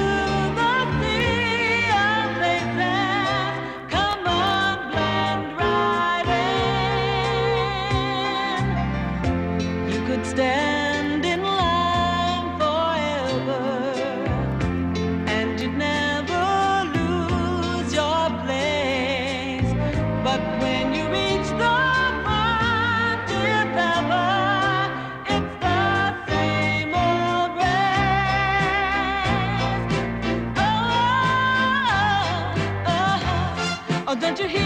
the sea of faces. Come on, blend right in. You could stand in line forever, and you'd never lose your place. But when you reach the front, if ever, it's the same old race. Oh, don't you hear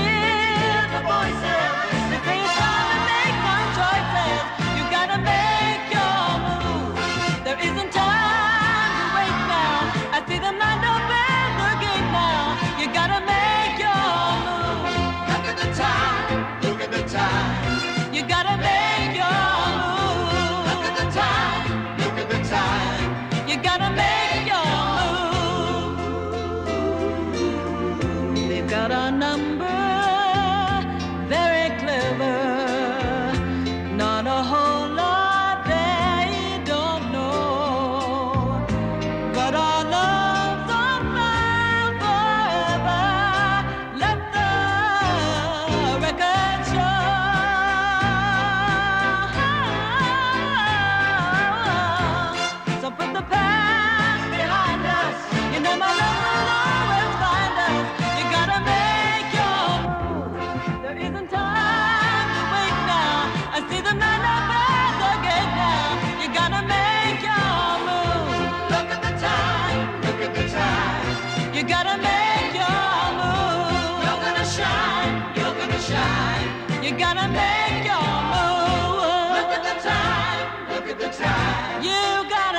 the voices? They say it's time to make some choices. You gotta make your move. There isn't time to wait now. I see the man open the gate now. You gotta make your move. Look at the time. Look at the time. You gotta make your move. Look at the time. Look at the time. You gotta make your move. They've got our number, very clever. Not a whole lot they don't know. But our love's on fire forever. Let the record show. So put the past behind us. You know my love will always find us. You gotta make your move. There isn't time to wait now. I see the man up at the gate now. You gotta make your move. Look at the time. Look at the time. You gotta make your move. You're gonna shine. You're gonna shine. You gotta make your at the time. You got